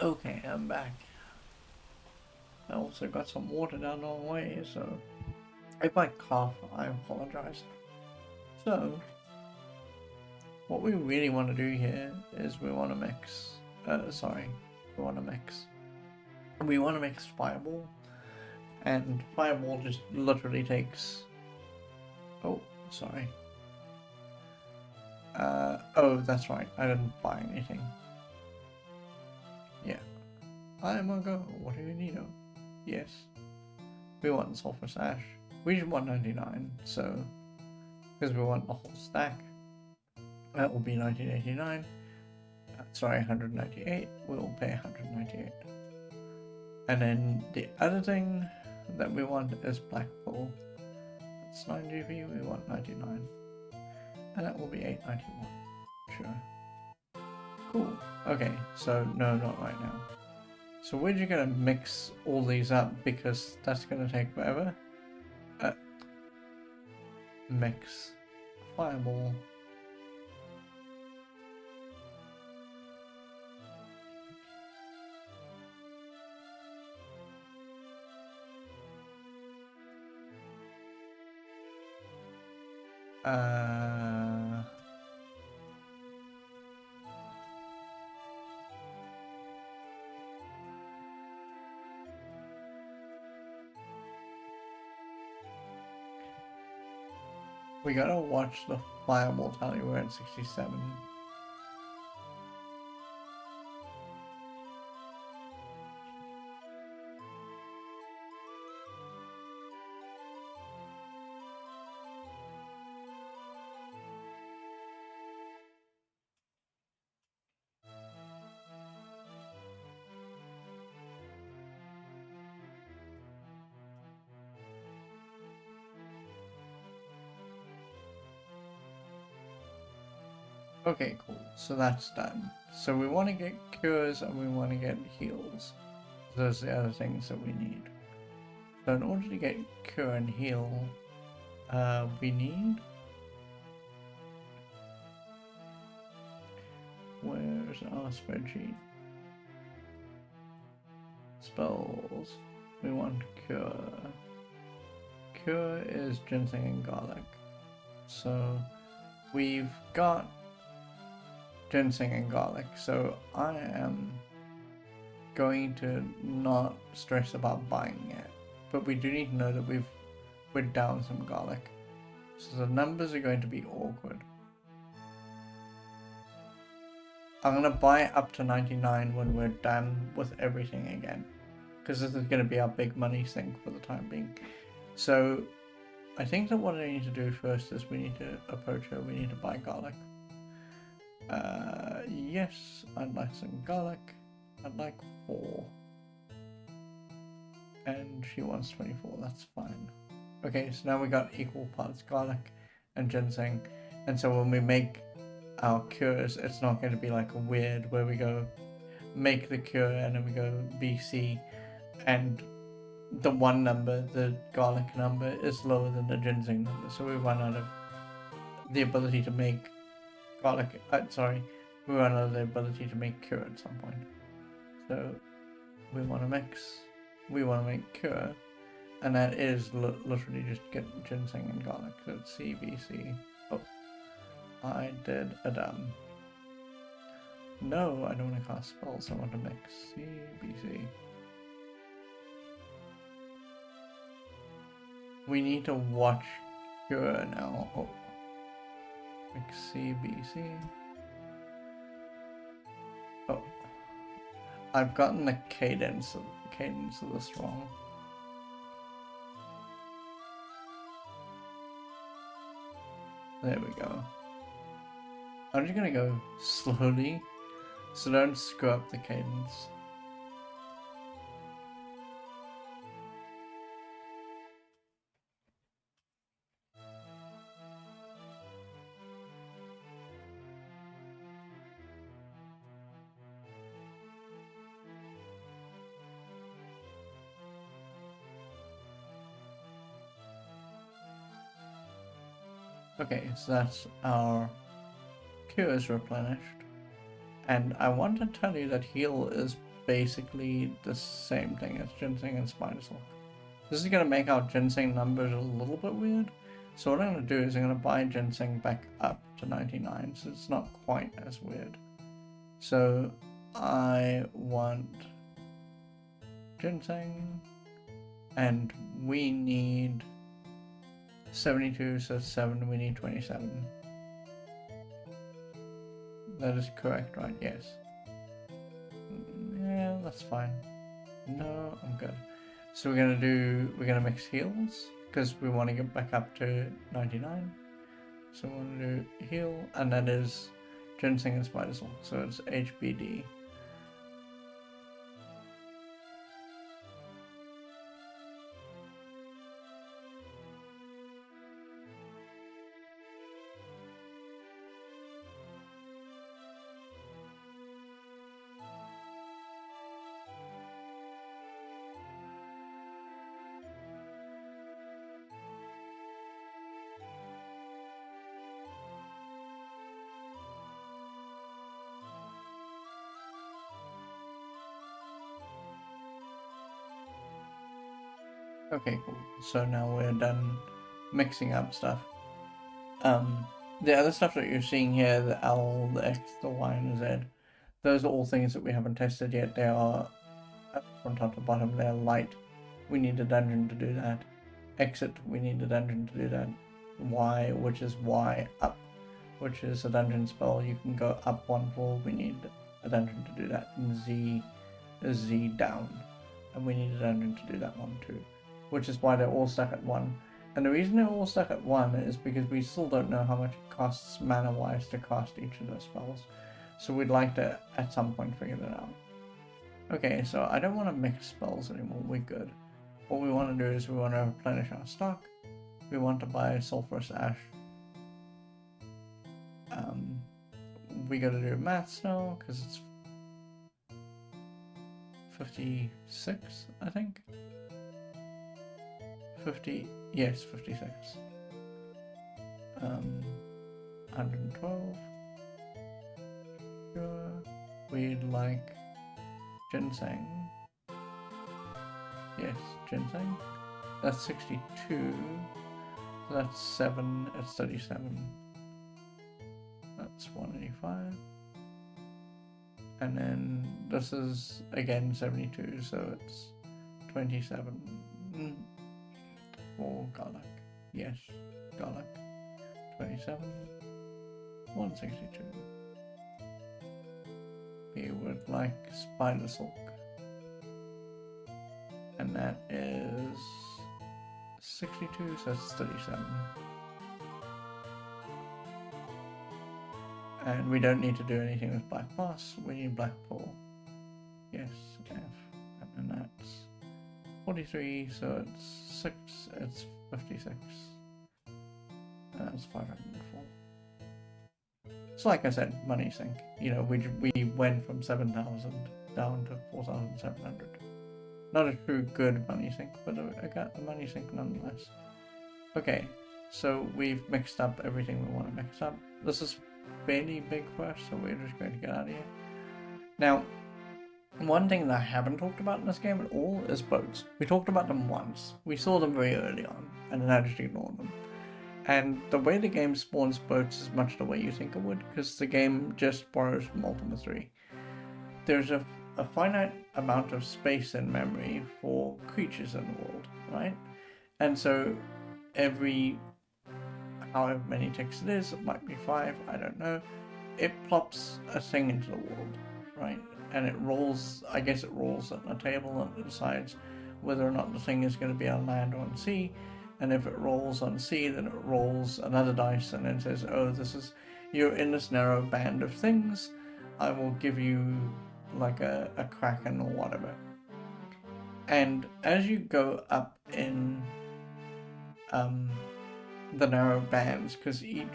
Okay, I'm back. I also got some water down the way, so if I cough, I apologize. So, what we really want to do here is we want to mix. We want to mix. We want to mix Fireball, and Fireball just literally takes. Oh, sorry. Oh, that's right. I didn't buy anything. Yeah. I'm a go. What do you need? Oh, yes. We want Sulfur Sash. We just want 99, so because we want the whole stack. That will be 1989. Sorry, 198. We'll pay 198. And then the other thing that we want is Blackpool. That's 9 GP. We want 99, and that will be 891. Sure. Cool. Okay. So no, not right now. So we're just gonna mix all these up because that's gonna take forever. Mix Fireball. We gotta watch the Fireball tally. We're at 67. Okay, cool. So that's done. So we want to get cures and we want to get heals. Those are the other things that we need. So in order to get cure and heal, we need... Where's our spreadsheet? Spells. We want cure. Cure is ginseng and garlic. So we've got ginseng and garlic. So I am going to not stress about buying it. But we do need to know that we're down some garlic. So the numbers are going to be awkward. I'm going to buy up to 99 when we're done with everything again. Because this is going to be our big money sink for the time being. So I think that what I need to do first is we need to approach her. We need to buy garlic. Yes, I'd like some garlic. I'd like 4. And she wants 24, that's fine. Okay, so now we got equal parts garlic and ginseng. And so when we make our cures, it's not going to be like a weird where we go make the cure and then we go BC and the one number, the garlic number, is lower than the ginseng number. So we run out of the ability to make garlic, we run out of the ability to make cure at some point. So we want to make cure, and that is literally just get ginseng and garlic. So it's CBC. Oh, I did a dumb. No, I don't want to cast spells. I want to mix CBC. We need to watch cure now. Oh, mix CBC. Oh, I've gotten the cadence of this wrong. There we go. I'm just gonna go slowly, so don't screw up the cadence. Okay, so that's our cure is replenished. And I want to tell you that heal is basically the same thing as ginseng and spider silk. This is going to make our ginseng numbers a little bit weird. So what I'm going to do is I'm going to buy ginseng back up to 99, so it's not quite as weird. So I want ginseng, and we need 72, so 7, we need 27. That is correct, right? Yes. Yeah, that's fine. No, I'm good. So we're gonna mix heals, because we want to get back up to 99. So we want to do heal, and that is ginseng and spider silk, so it's HBD. Okay, cool. So now we're done mixing up stuff. The other stuff that you're seeing here, the L, the X, the Y, and the Z, those are all things that we haven't tested yet. They are from top to bottom. They're light. We need a dungeon to do that. Exit, we need a dungeon to do that. Y, which is Y up, which is a dungeon spell. You can go up one floor. We need a dungeon to do that. And Z is Z down, and we need a dungeon to do that one too. Which is why they're all stuck at 1. And the reason they're all stuck at 1 is because we still don't know how much it costs mana-wise to cast each of those spells. So we'd like to, at some point, figure that out. Okay, so I don't want to mix spells anymore, we're good. What we want to do is we want to replenish our stock. We want to buy sulfurous ash. We gotta do maths now, because it's 56, I think. 50, yes, 56. 112. Sure. We'd like ginseng. Yes, ginseng. That's 62. So that's 7, it's 37. That's 185. And then this is again 72, so it's 27. For garlic. Yes, garlic. 27. 162. We would like spider silk. And that is 62, so that's 37. And we don't need to do anything with black moss, we need black pearl. Yes, F. And then that's 43, so it's 6, it's 56. And that's 504. So like I said, money sink. You know, we went from 7,000 down to 4,700. Not a true good money sink, but I got a money sink nonetheless. Okay, so we've mixed up everything we want to mix up. This is fairly big for us, so we're just going to get out of here. Now, one thing that I haven't talked about in this game at all is boats. We talked about them once. We saw them very early on, and then I just ignored them. And the way the game spawns boats is much the way you think it would, because the game just borrows from Ultima 3. There's a finite amount of space in memory for creatures in the world, right? And so every however many ticks it is, it might be 5, I don't know, it plops a thing into the world, right? And it rolls, I guess it rolls on a table and it decides whether or not the thing is going to be on land or on sea. And if it rolls on sea, then it rolls another dice and then says, oh, you're in this narrow band of things, I will give you like a kraken or whatever. And as you go up in the narrow bands, because each,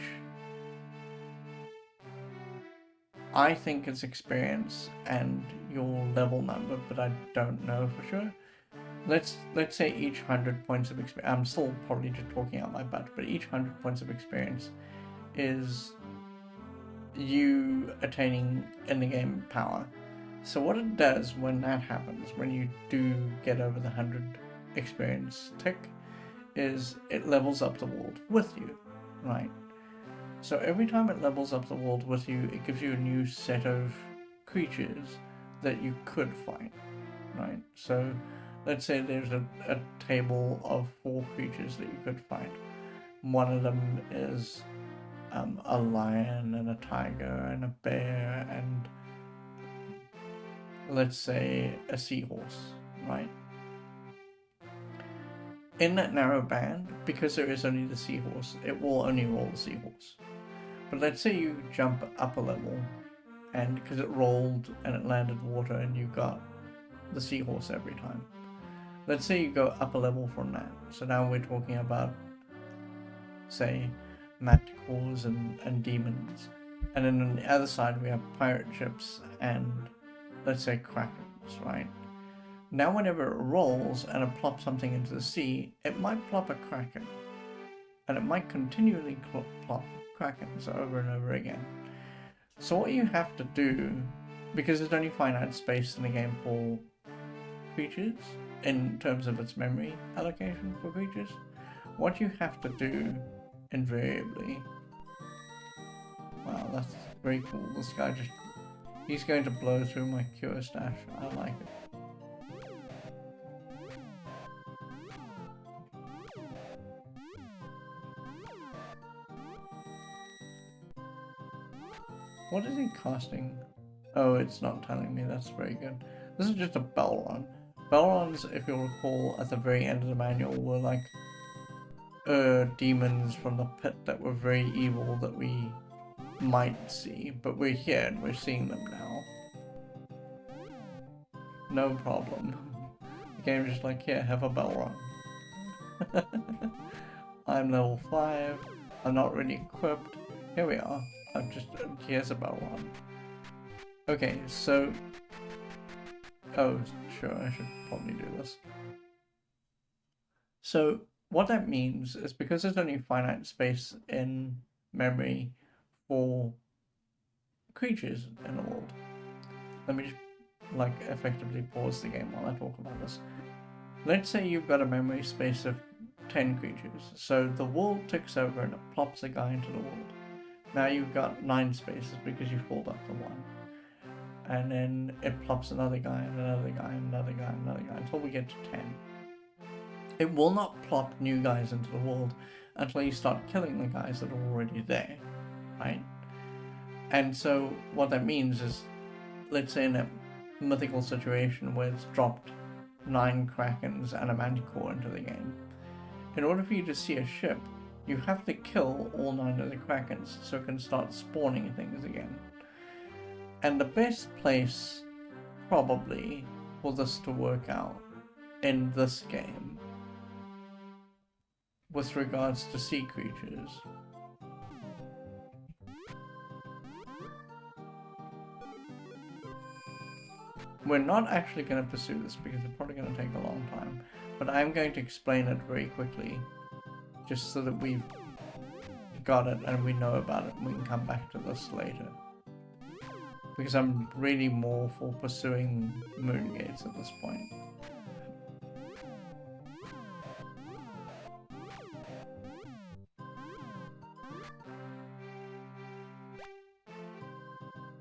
I think it's experience and your level number, but I don't know for sure. Let's say each 100 points of experience, I'm still probably just talking out my butt, but each 100 points of experience is you attaining in the game power. So what it does when that happens, when you do get over the 100 experience tick, is it levels up the world with you, right? So every time it levels up the world with you, it gives you a new set of creatures that you could fight, right? So let's say there's a table of 4 creatures that you could fight. One of them is a lion and a tiger and a bear and, let's say, a seahorse, right? In that narrow band, because there is only the seahorse, it will only roll the seahorse. But let's say you jump up a level, and because it rolled and it landed water and you got the seahorse every time. Let's say you go up a level from that. So now we're talking about, say, manticores and demons. And then on the other side we have pirate ships and, let's say, krakens, right? Now whenever it rolls and it plops something into the sea, it might plop a kraken. And it might continually plop krakens over and over again. So what you have to do, because there's only finite space in the game for creatures, in terms of its memory allocation for creatures, what you have to do invariably... Wow, that's very cool. This guy just... He's going to blow through my cure stash. I like it. What is he casting? Oh, it's not telling me. That's very good. This is just a Belron. Belrons, if you'll recall, at the very end of the manual were like demons from the pit that were very evil that we might see, but we're here and we're seeing them now. No problem. The game's just like, here, have a Belron. I'm level 5. I'm not really equipped. Here we are. I'm just... Here's a Belron. Okay, so... Oh, sure, I should probably do this. So, what that means is because there's only finite space in memory for creatures in the world. Let me just, like, effectively pause the game while I talk about this. Let's say you've got a memory space of 10 creatures. So the world ticks over and it plops a guy into the world. Now you've got 9 spaces because you filled up the 1. And then it plops another guy, and another guy, and another guy, and another guy, until we get to 10. It will not plop new guys into the world until you start killing the guys that are already there, right? And so what that means is, let's say in a mythical situation where it's dropped 9 krakens and a manticore into the game, in order for you to see a ship, you have to kill all 9 of the krakens so it can start spawning things again. And the best place, probably, for this to work out in this game, with regards to sea creatures, we're not actually going to pursue this because it's probably going to take a long time, but I'm going to explain it very quickly, just so that we've got it and we know about it and we can come back to this later. Because I'm really more for pursuing Moongates at this point.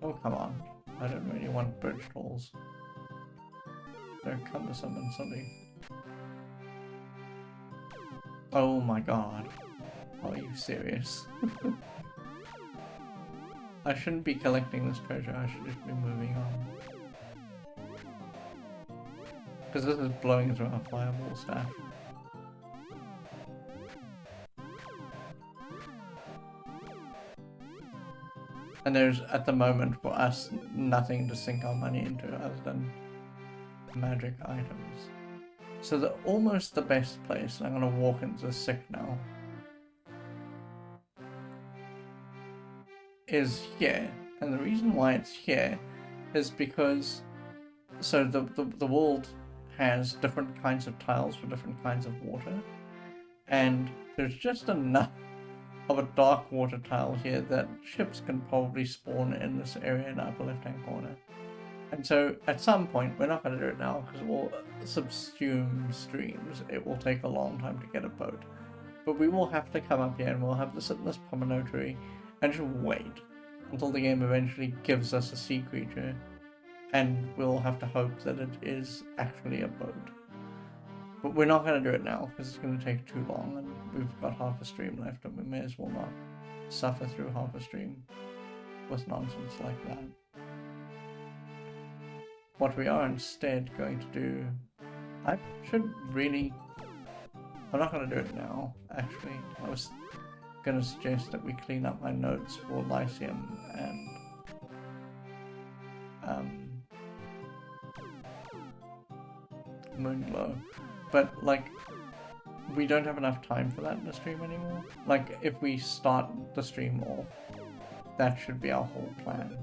Oh, come on. I don't really want bridge trolls. They're cumbersome and silly. Oh my god. Are you serious? I shouldn't be collecting this treasure, I should just be moving on. Because this is blowing through our fireball staff. And there's, at the moment, for us, nothing to sink our money into other than magic items. So almost the best place, and I'm going to walk into the sick now, is here. And the reason why it's here is because, so the world has different kinds of tiles for different kinds of water, and there's just enough of a dark water tile here that ships can probably spawn in this area in the upper left hand corner. And so at some point, we're not going to do it now because it will subsume streams. It will take a long time to get a boat. But we will have to come up here and we'll have to sit in this pomelo tree and just wait until the game eventually gives us a sea creature. And we'll have to hope that it is actually a boat. But we're not going to do it now because it's going to take too long and we've got half a stream left and we may as well not suffer through half a stream with nonsense like that. What we are instead going to do... I should really... I'm not going to do it now, actually. I was going to suggest that we clean up my notes for Lyceum and... Moonglow. But, like, we don't have enough time for that in the stream anymore. Like, if we start the stream off, that should be our whole plan.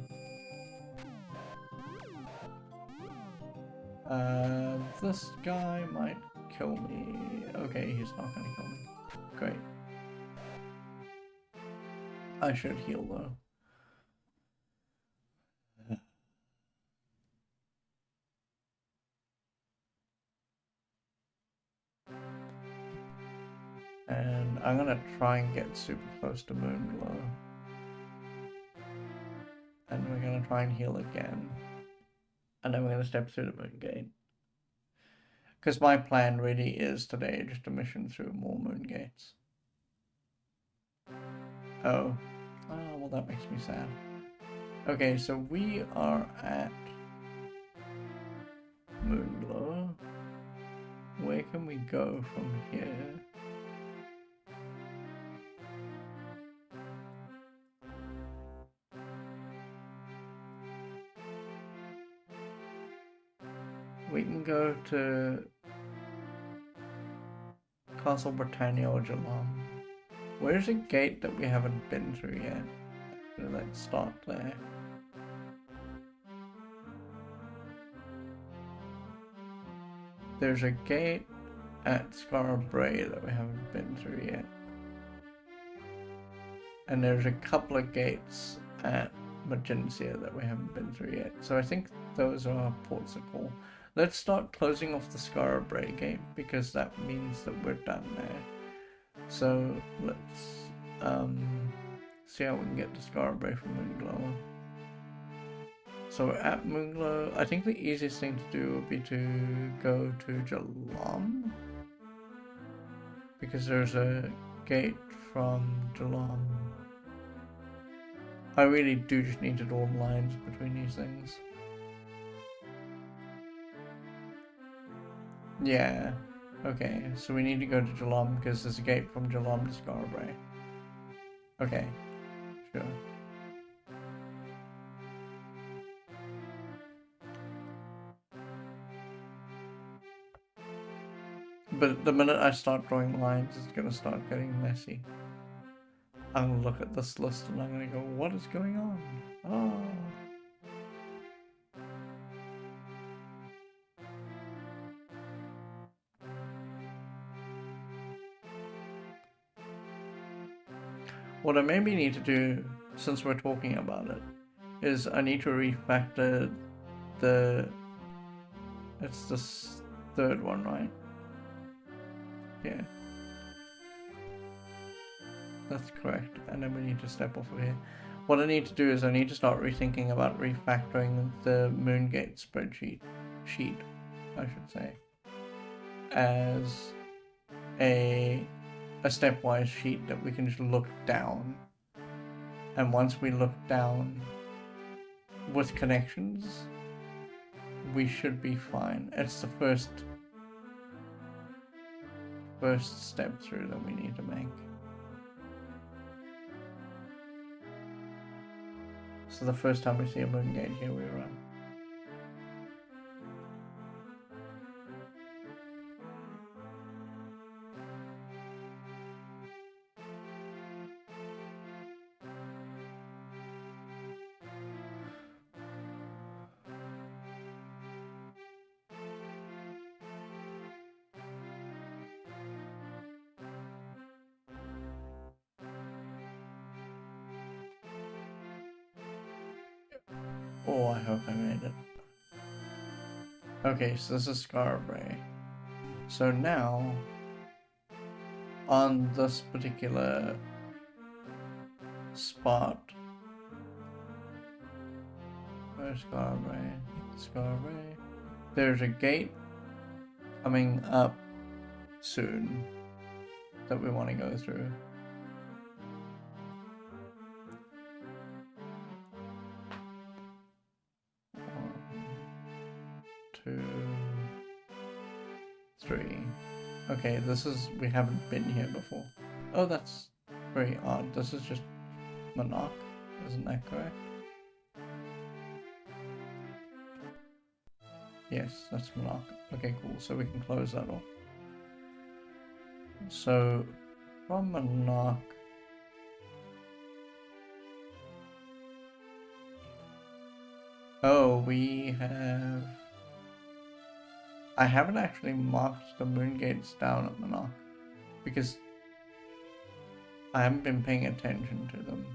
This guy might kill me. Okay, he's not gonna kill me. Great. I should heal though. And I'm gonna try and get super close to Moonglow. And we're gonna try and heal again. And then we're gonna step through the Moongate. Because my plan really is today just a mission through more Moongates. Oh. Oh, well that makes me sad. Okay, so we are at Moonglow. Where can we go from here? We can go to Castle Britannia or Jalam. Where's a gate that we haven't been through yet? So let's start there. There's a gate at Scarborough that we haven't been through yet. And there's a couple of gates at Magencia that we haven't been through yet. So I think those are our ports of call. Let's start closing off the Scarborough gate because that means that we're done there. So let's see how we can get to Scarborough from Moonglow. So at Moonglow, I think the easiest thing to do would be to go to Jalam. Because there's a gate from Jalam. I really do just need to draw lines between these things. Yeah. Okay, so we need to go to Jalam because there's a gate from Jalam to Scarborough. Okay, sure. But the minute I start drawing lines, it's gonna start getting messy. I'm gonna look at this list and I'm gonna go, what is going on? Oh. What I maybe need to do, since we're talking about it, is I need to refactor the... It's this third one, right? Yeah. That's correct. And then we need to step off of here. What I need to do is I need to start rethinking about refactoring the Moongate spreadsheet, I should say, as a stepwise sheet that we can just look down. And once we look down with connections, we should be fine. It's the first step through that we need to make. So the first time we see a Moongate here, we run. Oh, I hope I made it. Okay, so this is Scarborough. So now, on this particular spot, where's Scarborough? Scarborough. There's a gate coming up soon that we want to go through. 1, 2, 3. Okay, we haven't been here before. Oh, that's very odd. This is just Monarch, isn't that correct? Yes, that's Monarch. Okay, cool. So we can close that off. So, from Monarch... Oh, we have... I haven't actually marked the Moongates down at Monarch, because I haven't been paying attention to them.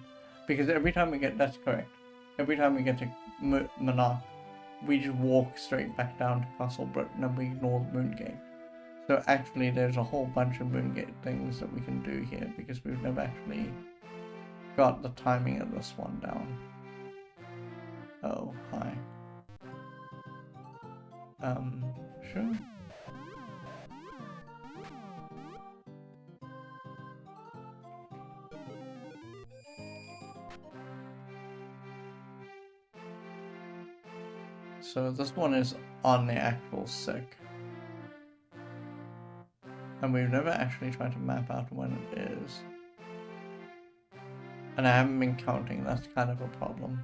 Because every time we get... That's correct. Every time we get to Monarch, we just walk straight back down to Castle Britain and we ignore the Moongate. So actually there's a whole bunch of Moongate things that we can do here, because we've never actually got the timing of this one down. Oh, hi. Sure. So this one is on the actual sick. And we've never actually tried to map out when it is. And I haven't been counting, that's kind of a problem.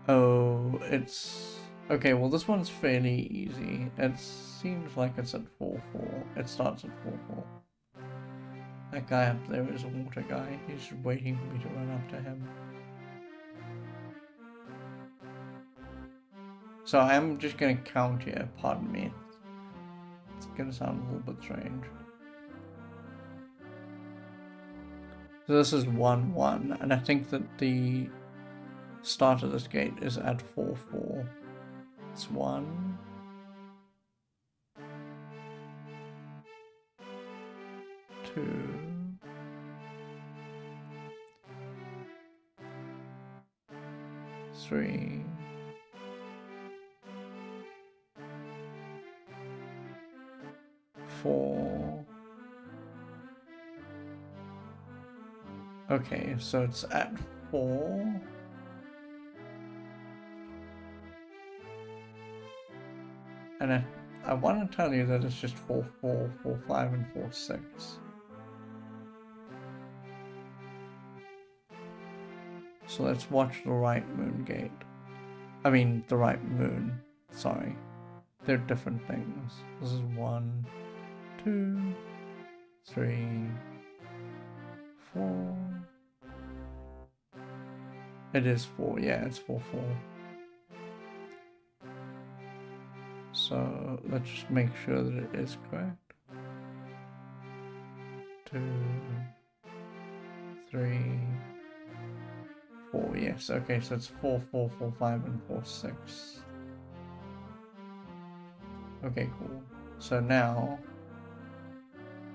Oh, it's... Okay, well this one's fairly easy. It seems like it's at 4-4. It starts at 4-4. That guy up there is a water guy. He's just waiting for me to run up to him. So I'm just gonna count here, pardon me. It's gonna sound a little bit strange. So this is 1-1, and I think that the start of this gate is at 4-4. It's 1, 2, 3, 4. Okay, so it's at 4. And I want to tell you that it's just 4-4, 4-5, and 4-6. So let's watch the right moon gate. I mean, the right moon. Sorry. They're different things. This is 1, 2, 3, 4. It is 4, yeah, it's 4-4. So let's just make sure that it is correct. 2, 3, 4, yes, okay, so it's 4-4, 4-5, and 4-6. Okay, cool. So now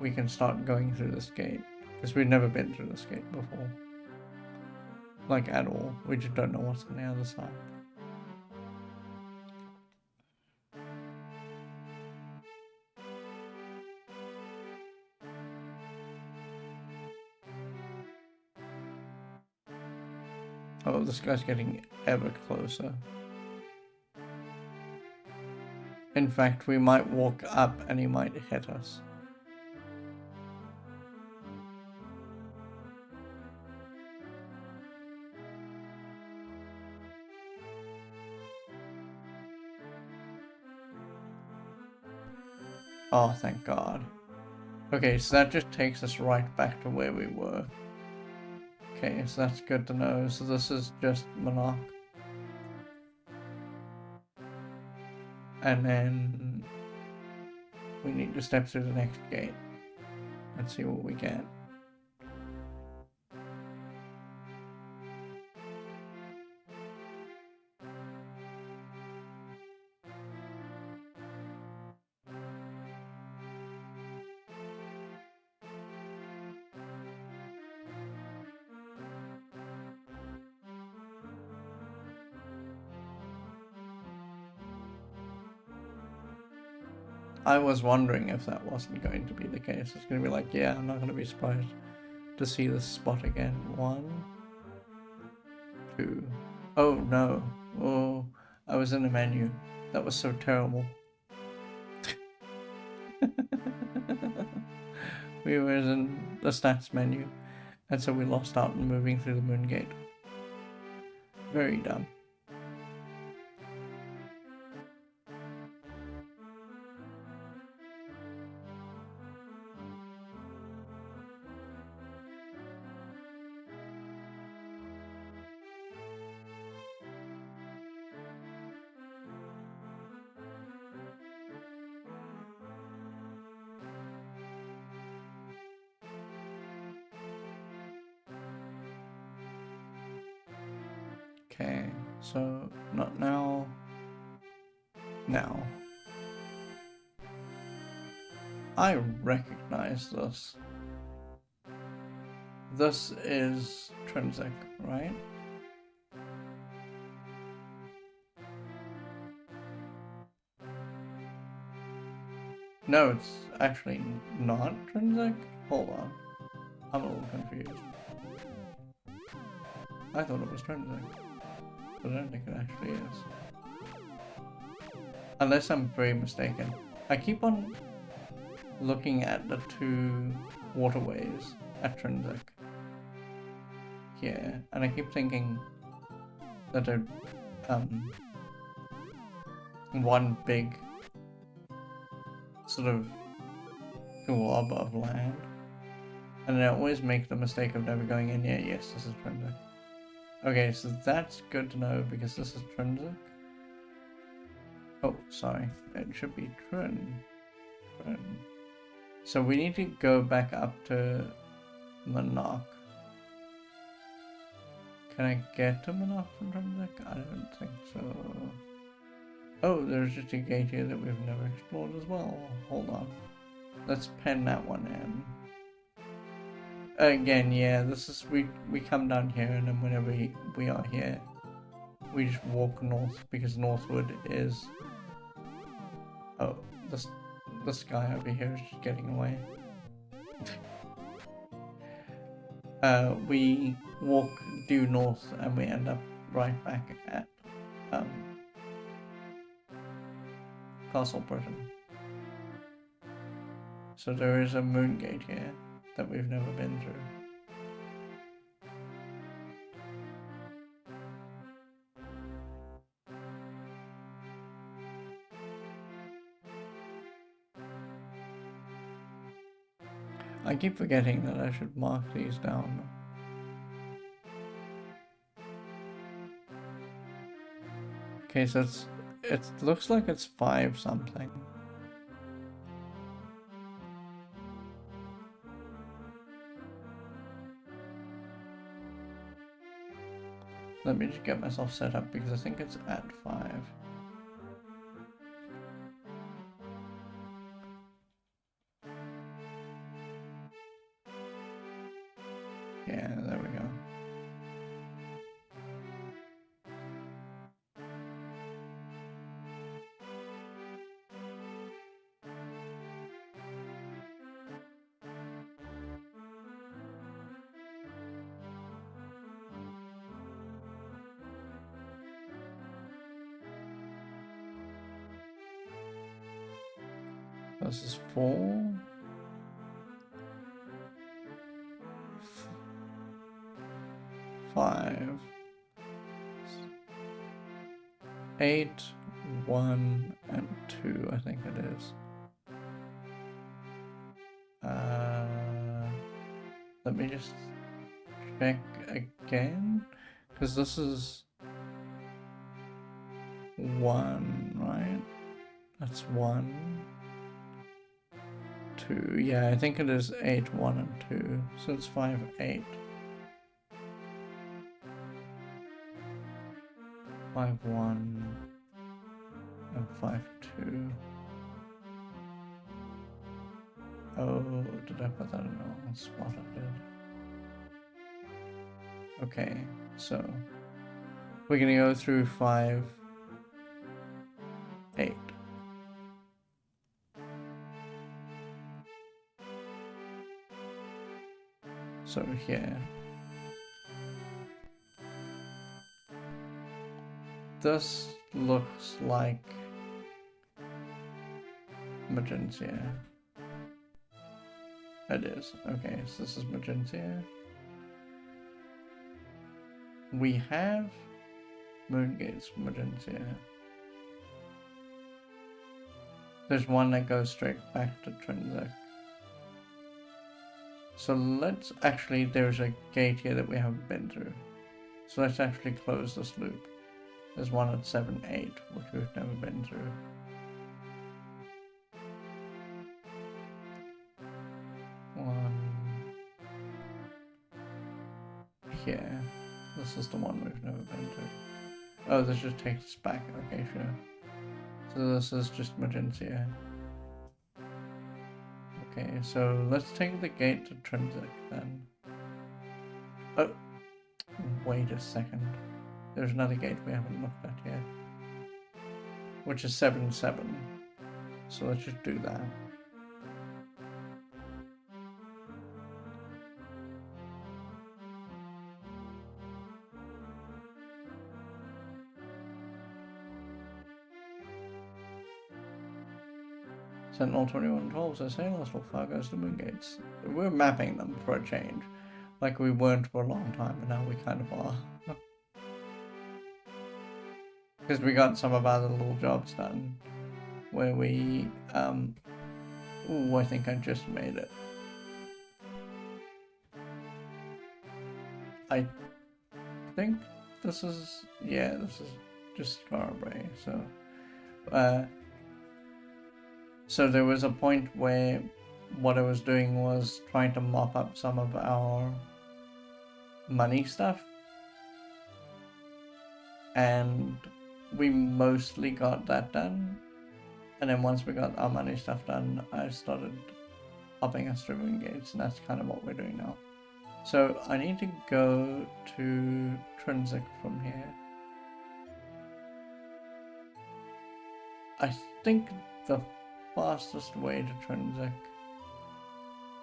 we can start going through this gate, because we've never been through this gate before. Like, at all. We just don't know what's on the other side. Oh, this guy's getting ever closer. In fact, we might walk up and he might hit us. Oh, thank God. Okay, so that just takes us right back to where we were. Okay, so that's good to know. So this is just Monarch. And then we need to step through the next gate and see what we get. I was wondering if that wasn't going to be the case. It's going to be like, yeah, I'm not going to be surprised to see this spot again. 1, 2. Oh no. Oh, I was in a menu. That was so terrible. We were in the stats menu, and so we lost out on moving through the Moongate. Very dumb. Okay, so not now. Now. I recognize this. This is Trinsic, right? No, it's actually not Trinsic. Hold on. I'm a little confused. I thought it was Trinsic, but I don't think it actually is. Unless I'm very mistaken. I keep on looking at the 2 waterways at Trinsic here, and I keep thinking that they're one big sort of glob of land, and I always make the mistake of never going in. Yeah, yes, this is Trinsic. Okay, so that's good to know because this is Trinsic. Oh, sorry, it should be Trin. So we need to go back up to Monarch. Can I get to Monarch from Trinsic? I don't think so. Oh, there's just a gate here that we've never explored as well. Hold on. Let's pen that one in. Again, yeah, this is, we come down here, and then whenever we are here, we just walk north, because northward is... Oh, this guy over here is just getting away. We walk due north, and we end up right back at Castle Britain. So there is a Moongate here that we've never been through. I keep forgetting that I should mark these down. Okay, so it looks like it's 5 something. Let me just get myself set up because I think it's at 5. Yeah, there we go. This is 4. 5. 8, 1, and 2, I think it is. Let me just check again, because this is 1, right? That's 1, 2. Yeah, I think it is 8, 1, and 2. So it's 5, 8. 5, 1, and 5, 2. Oh, did I put that in the wrong spot? I did. Okay, so we're gonna go through 5, 8. So here. This looks like Moongates. It is. Okay, so this is Moongates. We have Moongates, Moongates. There's one that goes straight back to Trinsic. So let's actually, there's a gate here that we haven't been through. So let's actually close this loop. There's one at 7-8, which we've never been through. One here. This is the one we've never been through. Oh, this just takes us back. Okay, sure. So this is just Moongates. Okay, so let's take the gate to Trinsic then. Oh, wait a second. There's another gate we haven't looked at yet, which is 7-7. So let's just do that. Sentinel 2112 says, hey, last far goes to Moongates. We're mapping them for a change. Like we weren't for a long time, and now we kind of are. Because we got some of our little jobs done. Where we, ooh, I think I just made it. I think this is, yeah, this is just Scarborough, so. So there was a point where what I was doing was trying to mop up some of our money stuff. And we mostly got that done. And then once we got our money stuff done, I started upping us through Moongates, and that's kind of what we're doing now. So I need to go to Trinsic from here. I think the fastest way to Trinsic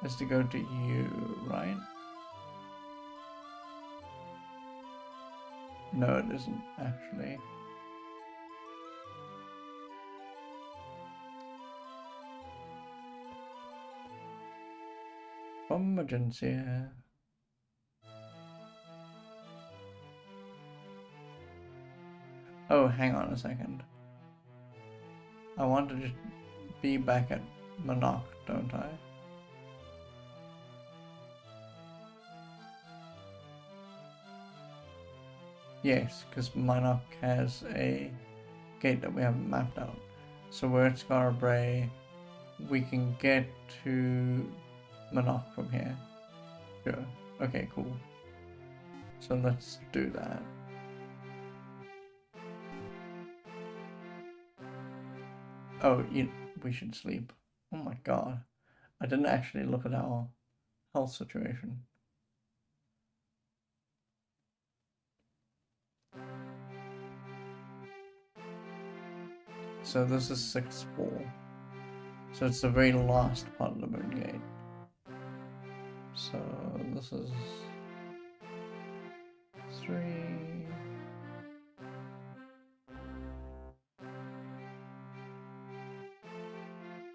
is to go to you, right? No, it isn't actually. From Moongates. Oh, hang on a second. I want to just be back at Monarch, don't I? Yes, because Monarch has a gate that we haven't mapped out. So we're at Scarborough. We can get to Monarch from here. Sure. Okay, cool. So let's do that. Oh, we should sleep. Oh my god. I didn't actually look at our health situation. So this is 6-4. So it's the very last part of the Moongate. So this is 3.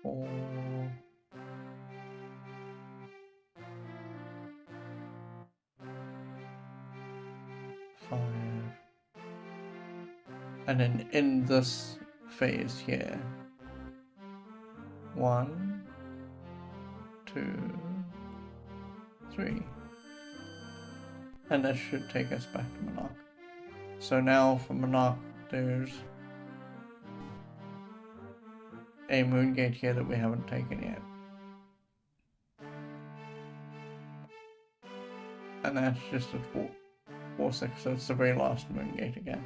4. 5. And then in this phase here, 1, 2, 3. And that should take us back to Monarch. So now for Monarch, there's a Moongate here that we haven't taken yet. And that's just at 4-6, so it's the very last Moongate again.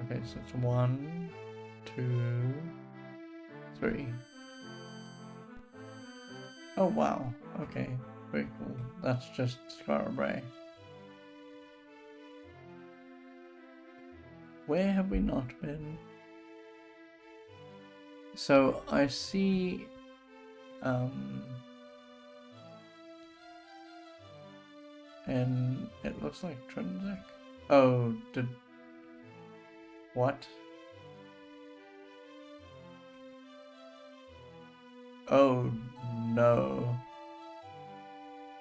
Okay, so it's 1, 2, 3. Oh wow, okay, very cool. That's just Scarabray. Where have we not been? So I see and it looks like Trinsic. Oh, did what? Oh no.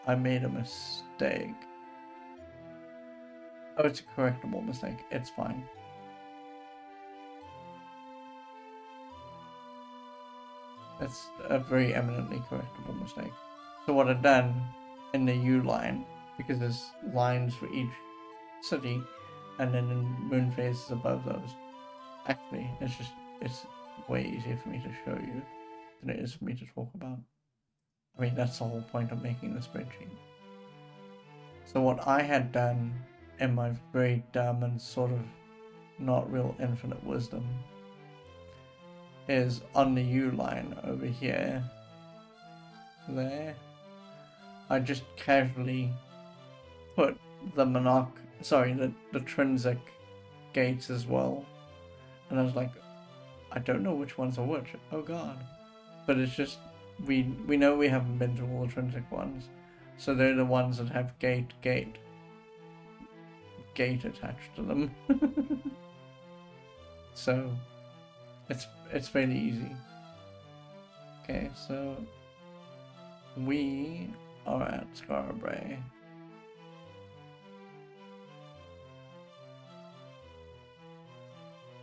I made a mistake. Oh, it's a correctable mistake. It's fine. It's a very eminently correctable mistake. So what I've done in the U line, because there's lines for each city, and then in moon phases above those. Actually, it's way easier for me to show you than it is for me to talk about. I mean, that's the whole point of making the spreadsheet. So what I had done in my very dumb and sort of not real infinite wisdom is on the U line over here, there, I just casually put the the Trinsic gates as well. And I was like, I don't know which ones are which. Oh god. But it's just, we know we haven't been to all the Trinsic ones. So they're the ones that have gate attached to them. So it's fairly easy. Okay, so we are at Scarabray.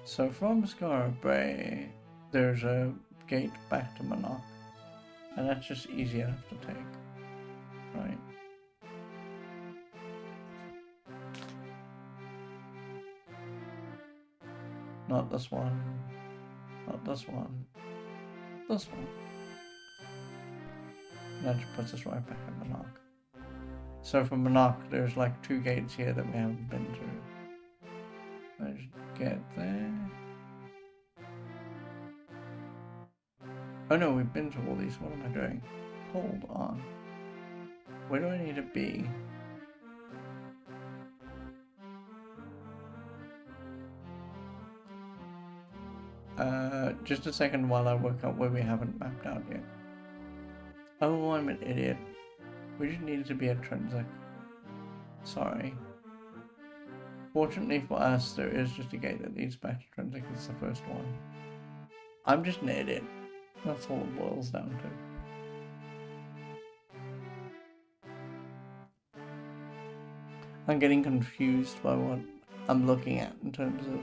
So from Scarabray, there's a gate back to Monarch, and that's just easy enough to take, right? Not this one, not this one, this one. And that just puts us right back at Monarch. So from Monarch, there's like 2 gates here that we haven't been to. Let's get there. Oh no, we've been to all these. What am I doing? Hold on. Where do I need to be? Just a second while I work out where we haven't mapped out yet. Oh, I'm an idiot. We just needed to be at Trinsic. Sorry. Fortunately for us, there is just a gate that leads back to Trinsic. It's the first one. I'm just an idiot. That's all it boils down to. I'm getting confused by what I'm looking at in terms of...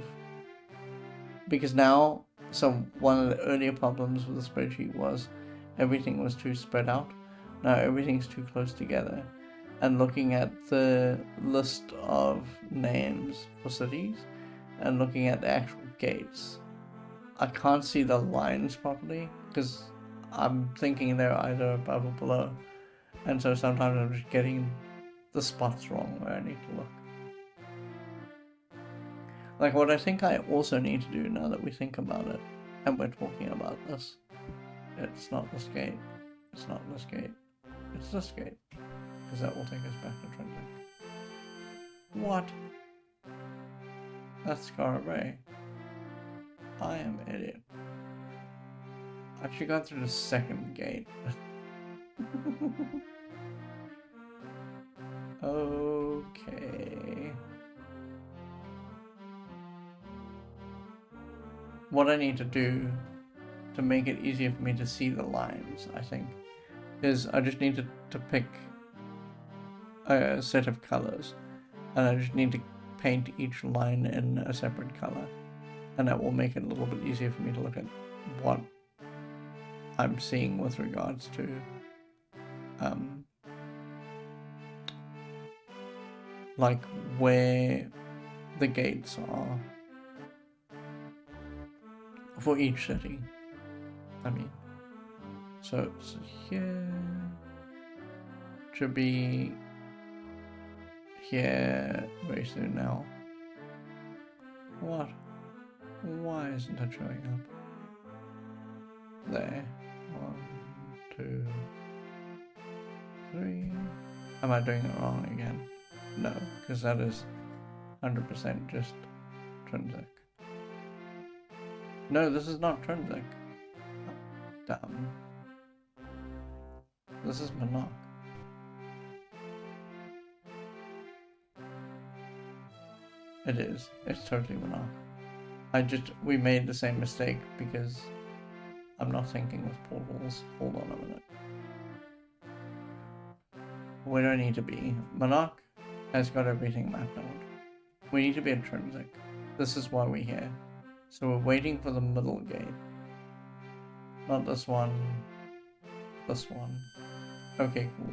Because now, so one of the earlier problems with the spreadsheet was everything was too spread out. Now everything's too close together. And looking at the list of names for cities and looking at the actual gates, I can't see the lines properly because I'm thinking they're either above or below. And so sometimes I'm just getting the spots wrong where I need to look. Like what I think I also need to do now that we think about it, and we're talking about this, it's not this gate, it's not this gate, it's this gate, because that will take us back to Trinsic. What? That's Scarabray. I am an idiot. I actually got through the second gate. Okay. What I need to do to make it easier for me to see the lines, I think, is I just need to pick a set of colors, and I just need to paint each line in a separate color, and that will make it a little bit easier for me to look at what I'm seeing with regards to like where the gates are for each city. I mean, so it's here, should be here very soon now. What? Why isn't it showing up? There. 1, 2, Am I doing it wrong again? No, because that is 100% just Trinsic. No, this is not Trinsic. Damn. This is Monarch. It is. It's totally Monarch. We made the same mistake because I'm not thinking with portals. Hold on a minute. We don't need to be. Monarch has got everything mapped out. We need to be intrinsic. This is why we're here. So we're waiting for the middle gate. Not this one. This one. Okay, cool.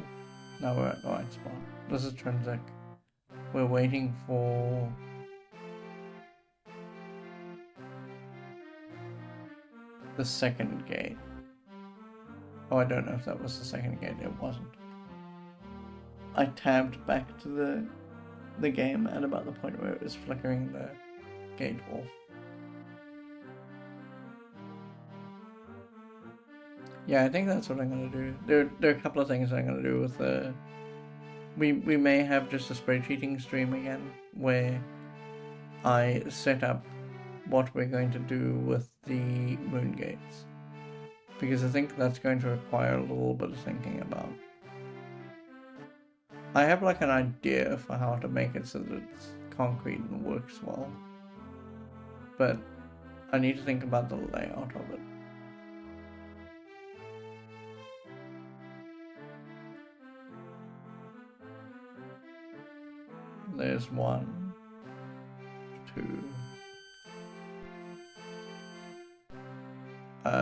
Now we're at the right spot. This is Trinsic. We're waiting for the second gate. Oh, I don't know if that was the second gate. It wasn't. I tabbed back to the game at about the point where it was flickering the gate off. Yeah, I think that's what I'm gonna do. There are a couple of things I'm gonna do with the. We may have just a spreadsheeting stream again where I set up what we're going to do with the Moongates, because I think that's going to require a little bit of thinking about. I have like an idea for how to make it so that it's concrete and works well, but I need to think about the layout of it. There's 1, 2.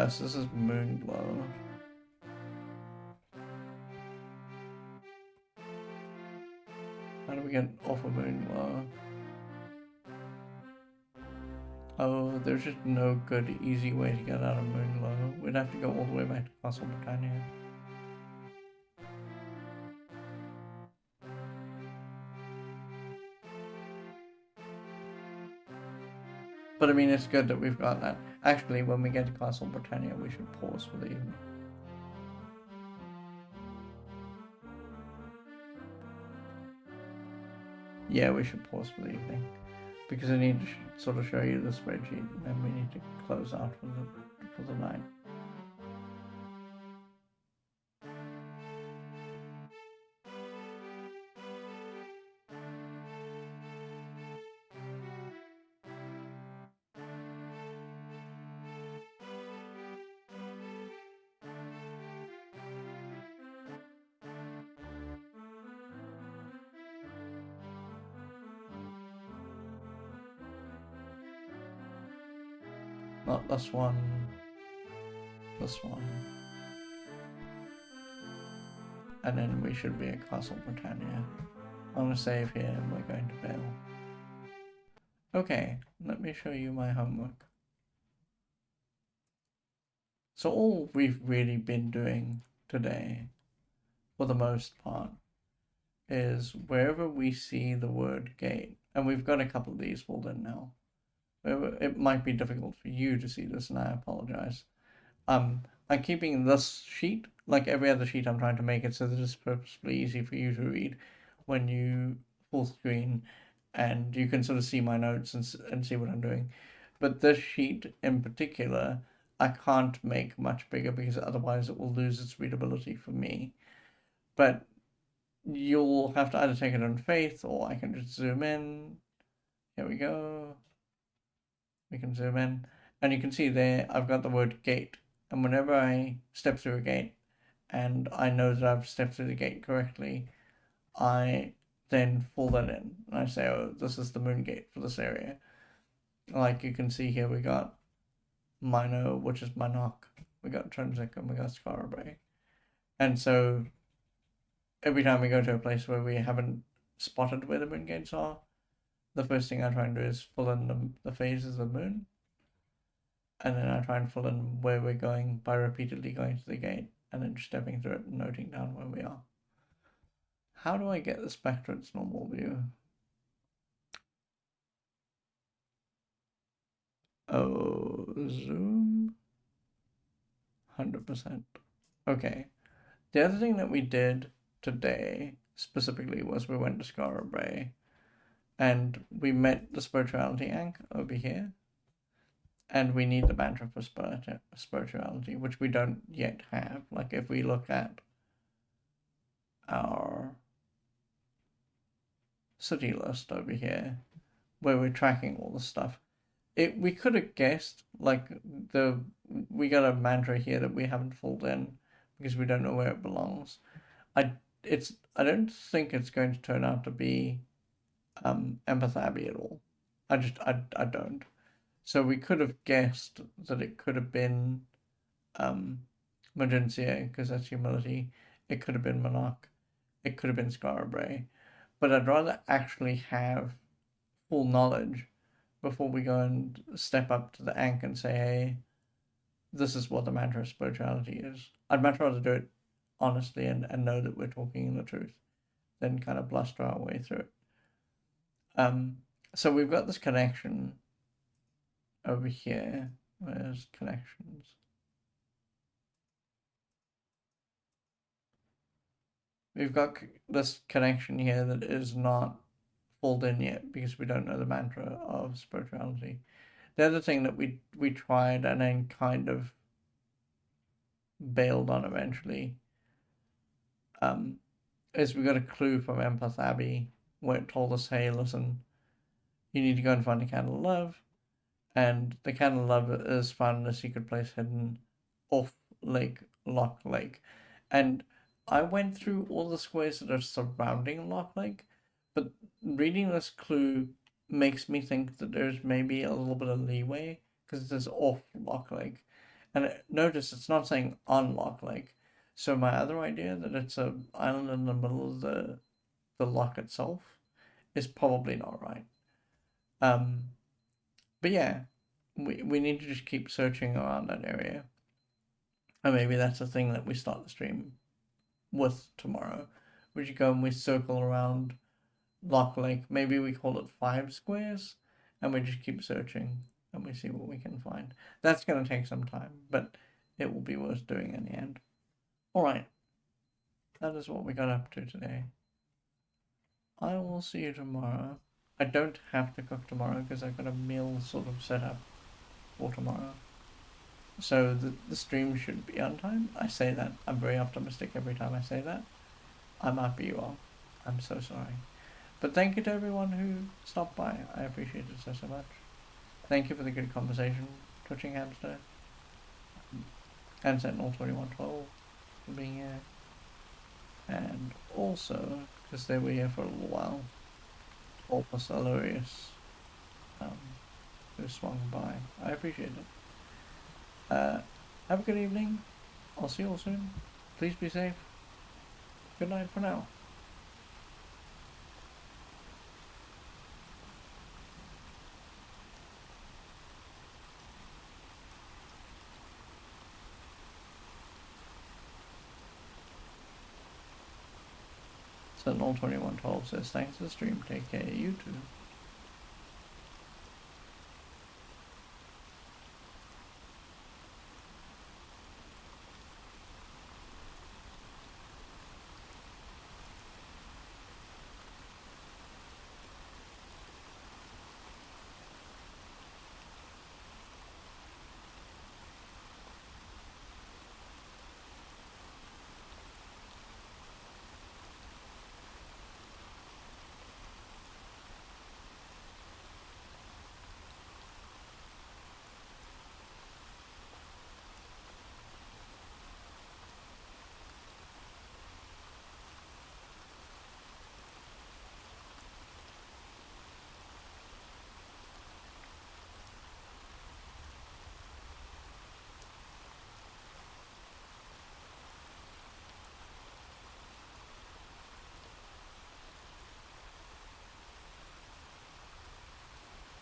So this is Moonglow. How do we get off of Moonglow? Oh, there's just no good, easy way to get out of Moonglow. We'd have to go all the way back to Castle Britannia. But I mean, it's good that we've got that. Actually, when we get to Castle Britannia, we should pause for the evening. Yeah, we should pause for the evening. Because I need to sort of show you the spreadsheet, and then we need to close out for the night. Not this one. This one. And then we should be at Castle Britannia. I'm gonna save here and we're going to bail. Okay, let me show you my homework. So all we've really been doing today, for the most part, is wherever we see the word gate, and we've got a couple of these filled in now. It might be difficult for you to see this, and I apologize. I'm keeping this sheet, like every other sheet, I'm trying to make it so that it's purposefully easy for you to read when you full screen, and you can sort of see my notes and see what I'm doing. But this sheet in particular, I can't make much bigger because otherwise it will lose its readability for me. But you'll have to either take it on faith, or I can just zoom in. Here we go. We can zoom in, and you can see there I've got the word gate, and whenever I step through a gate and I know that I've stepped through the gate correctly, I then fill that in and I say, oh, this is the moon gate for this area. Like you can see here, we got Mino, which is Monarch, we got Trinsic, and we got Scarabray. And so every time we go to a place where we haven't spotted where the moon gates are, the first thing I try and do is fill in the phases of the moon, and then I try and fill in where we're going by repeatedly going to the gate and then stepping through it and noting down where we are. How do I get this back to its normal view? Oh, zoom. 100%. Okay. The other thing that we did today, specifically was we went to Scar Bay and we met the spirituality Ankh over here, and we need the mantra for spirituality, which we don't yet have. Like if we look at our city list over here, where we're tracking all the stuff, we could have guessed like we got a mantra here that we haven't filled in because we don't know where it belongs. I don't think it's going to turn out to be Empath Abbey at all. I don't. So we could have guessed that it could have been Magencia, because that's humility. It could have been Monarch. It could have been Scarabray. But I'd rather actually have full knowledge before we go and step up to the Ankh and say, hey, this is what the mantra of spirituality is. I'd much rather do it honestly and know that we're talking the truth than kind of bluster our way through it. So we've got this connection over here. Where's connections? We've got this connection here that is not filled in yet because we don't know the mantra of spirituality. The other thing that we tried and then kind of bailed on eventually is we got a clue from Empath Abbey where it told us, hey, listen, you need to go and find the Candle of Love, and the Candle of Love is found in a secret place hidden off Loch Lake. And I went through all the squares that are surrounding Loch Lake, but reading this clue makes me think that there's maybe a little bit of leeway because it says off Loch Lake. And notice it's not saying on Loch Lake. So my other idea that it's an island in the middle of the loch itself is probably not right. But yeah, we need to just keep searching around that area. And maybe that's the thing that we start the stream with tomorrow. We should go and we circle around Loch Lake. Maybe we call it 5 squares, and we just keep searching and we see what we can find. That's going to take some time, but it will be worth doing in the end. Alright, that is what we got up to today. I will see you tomorrow. I don't have to cook tomorrow because I've got a meal sort of set up for tomorrow. So the stream should be on time. I say that. I'm very optimistic every time I say that. I might be wrong. I'm so sorry. But thank you to everyone who stopped by. I appreciate it so much. Thank you for the good conversation, Twitching Hamster, and Sentinel 2112 for being here. And also, because they were here for a little while, Opus Alurius, who swung by. I appreciate it. Have a good evening. I'll see you all soon. Please be safe. Good night for now. Sentinel 2112 says, thanks for the stream. Take care, you too.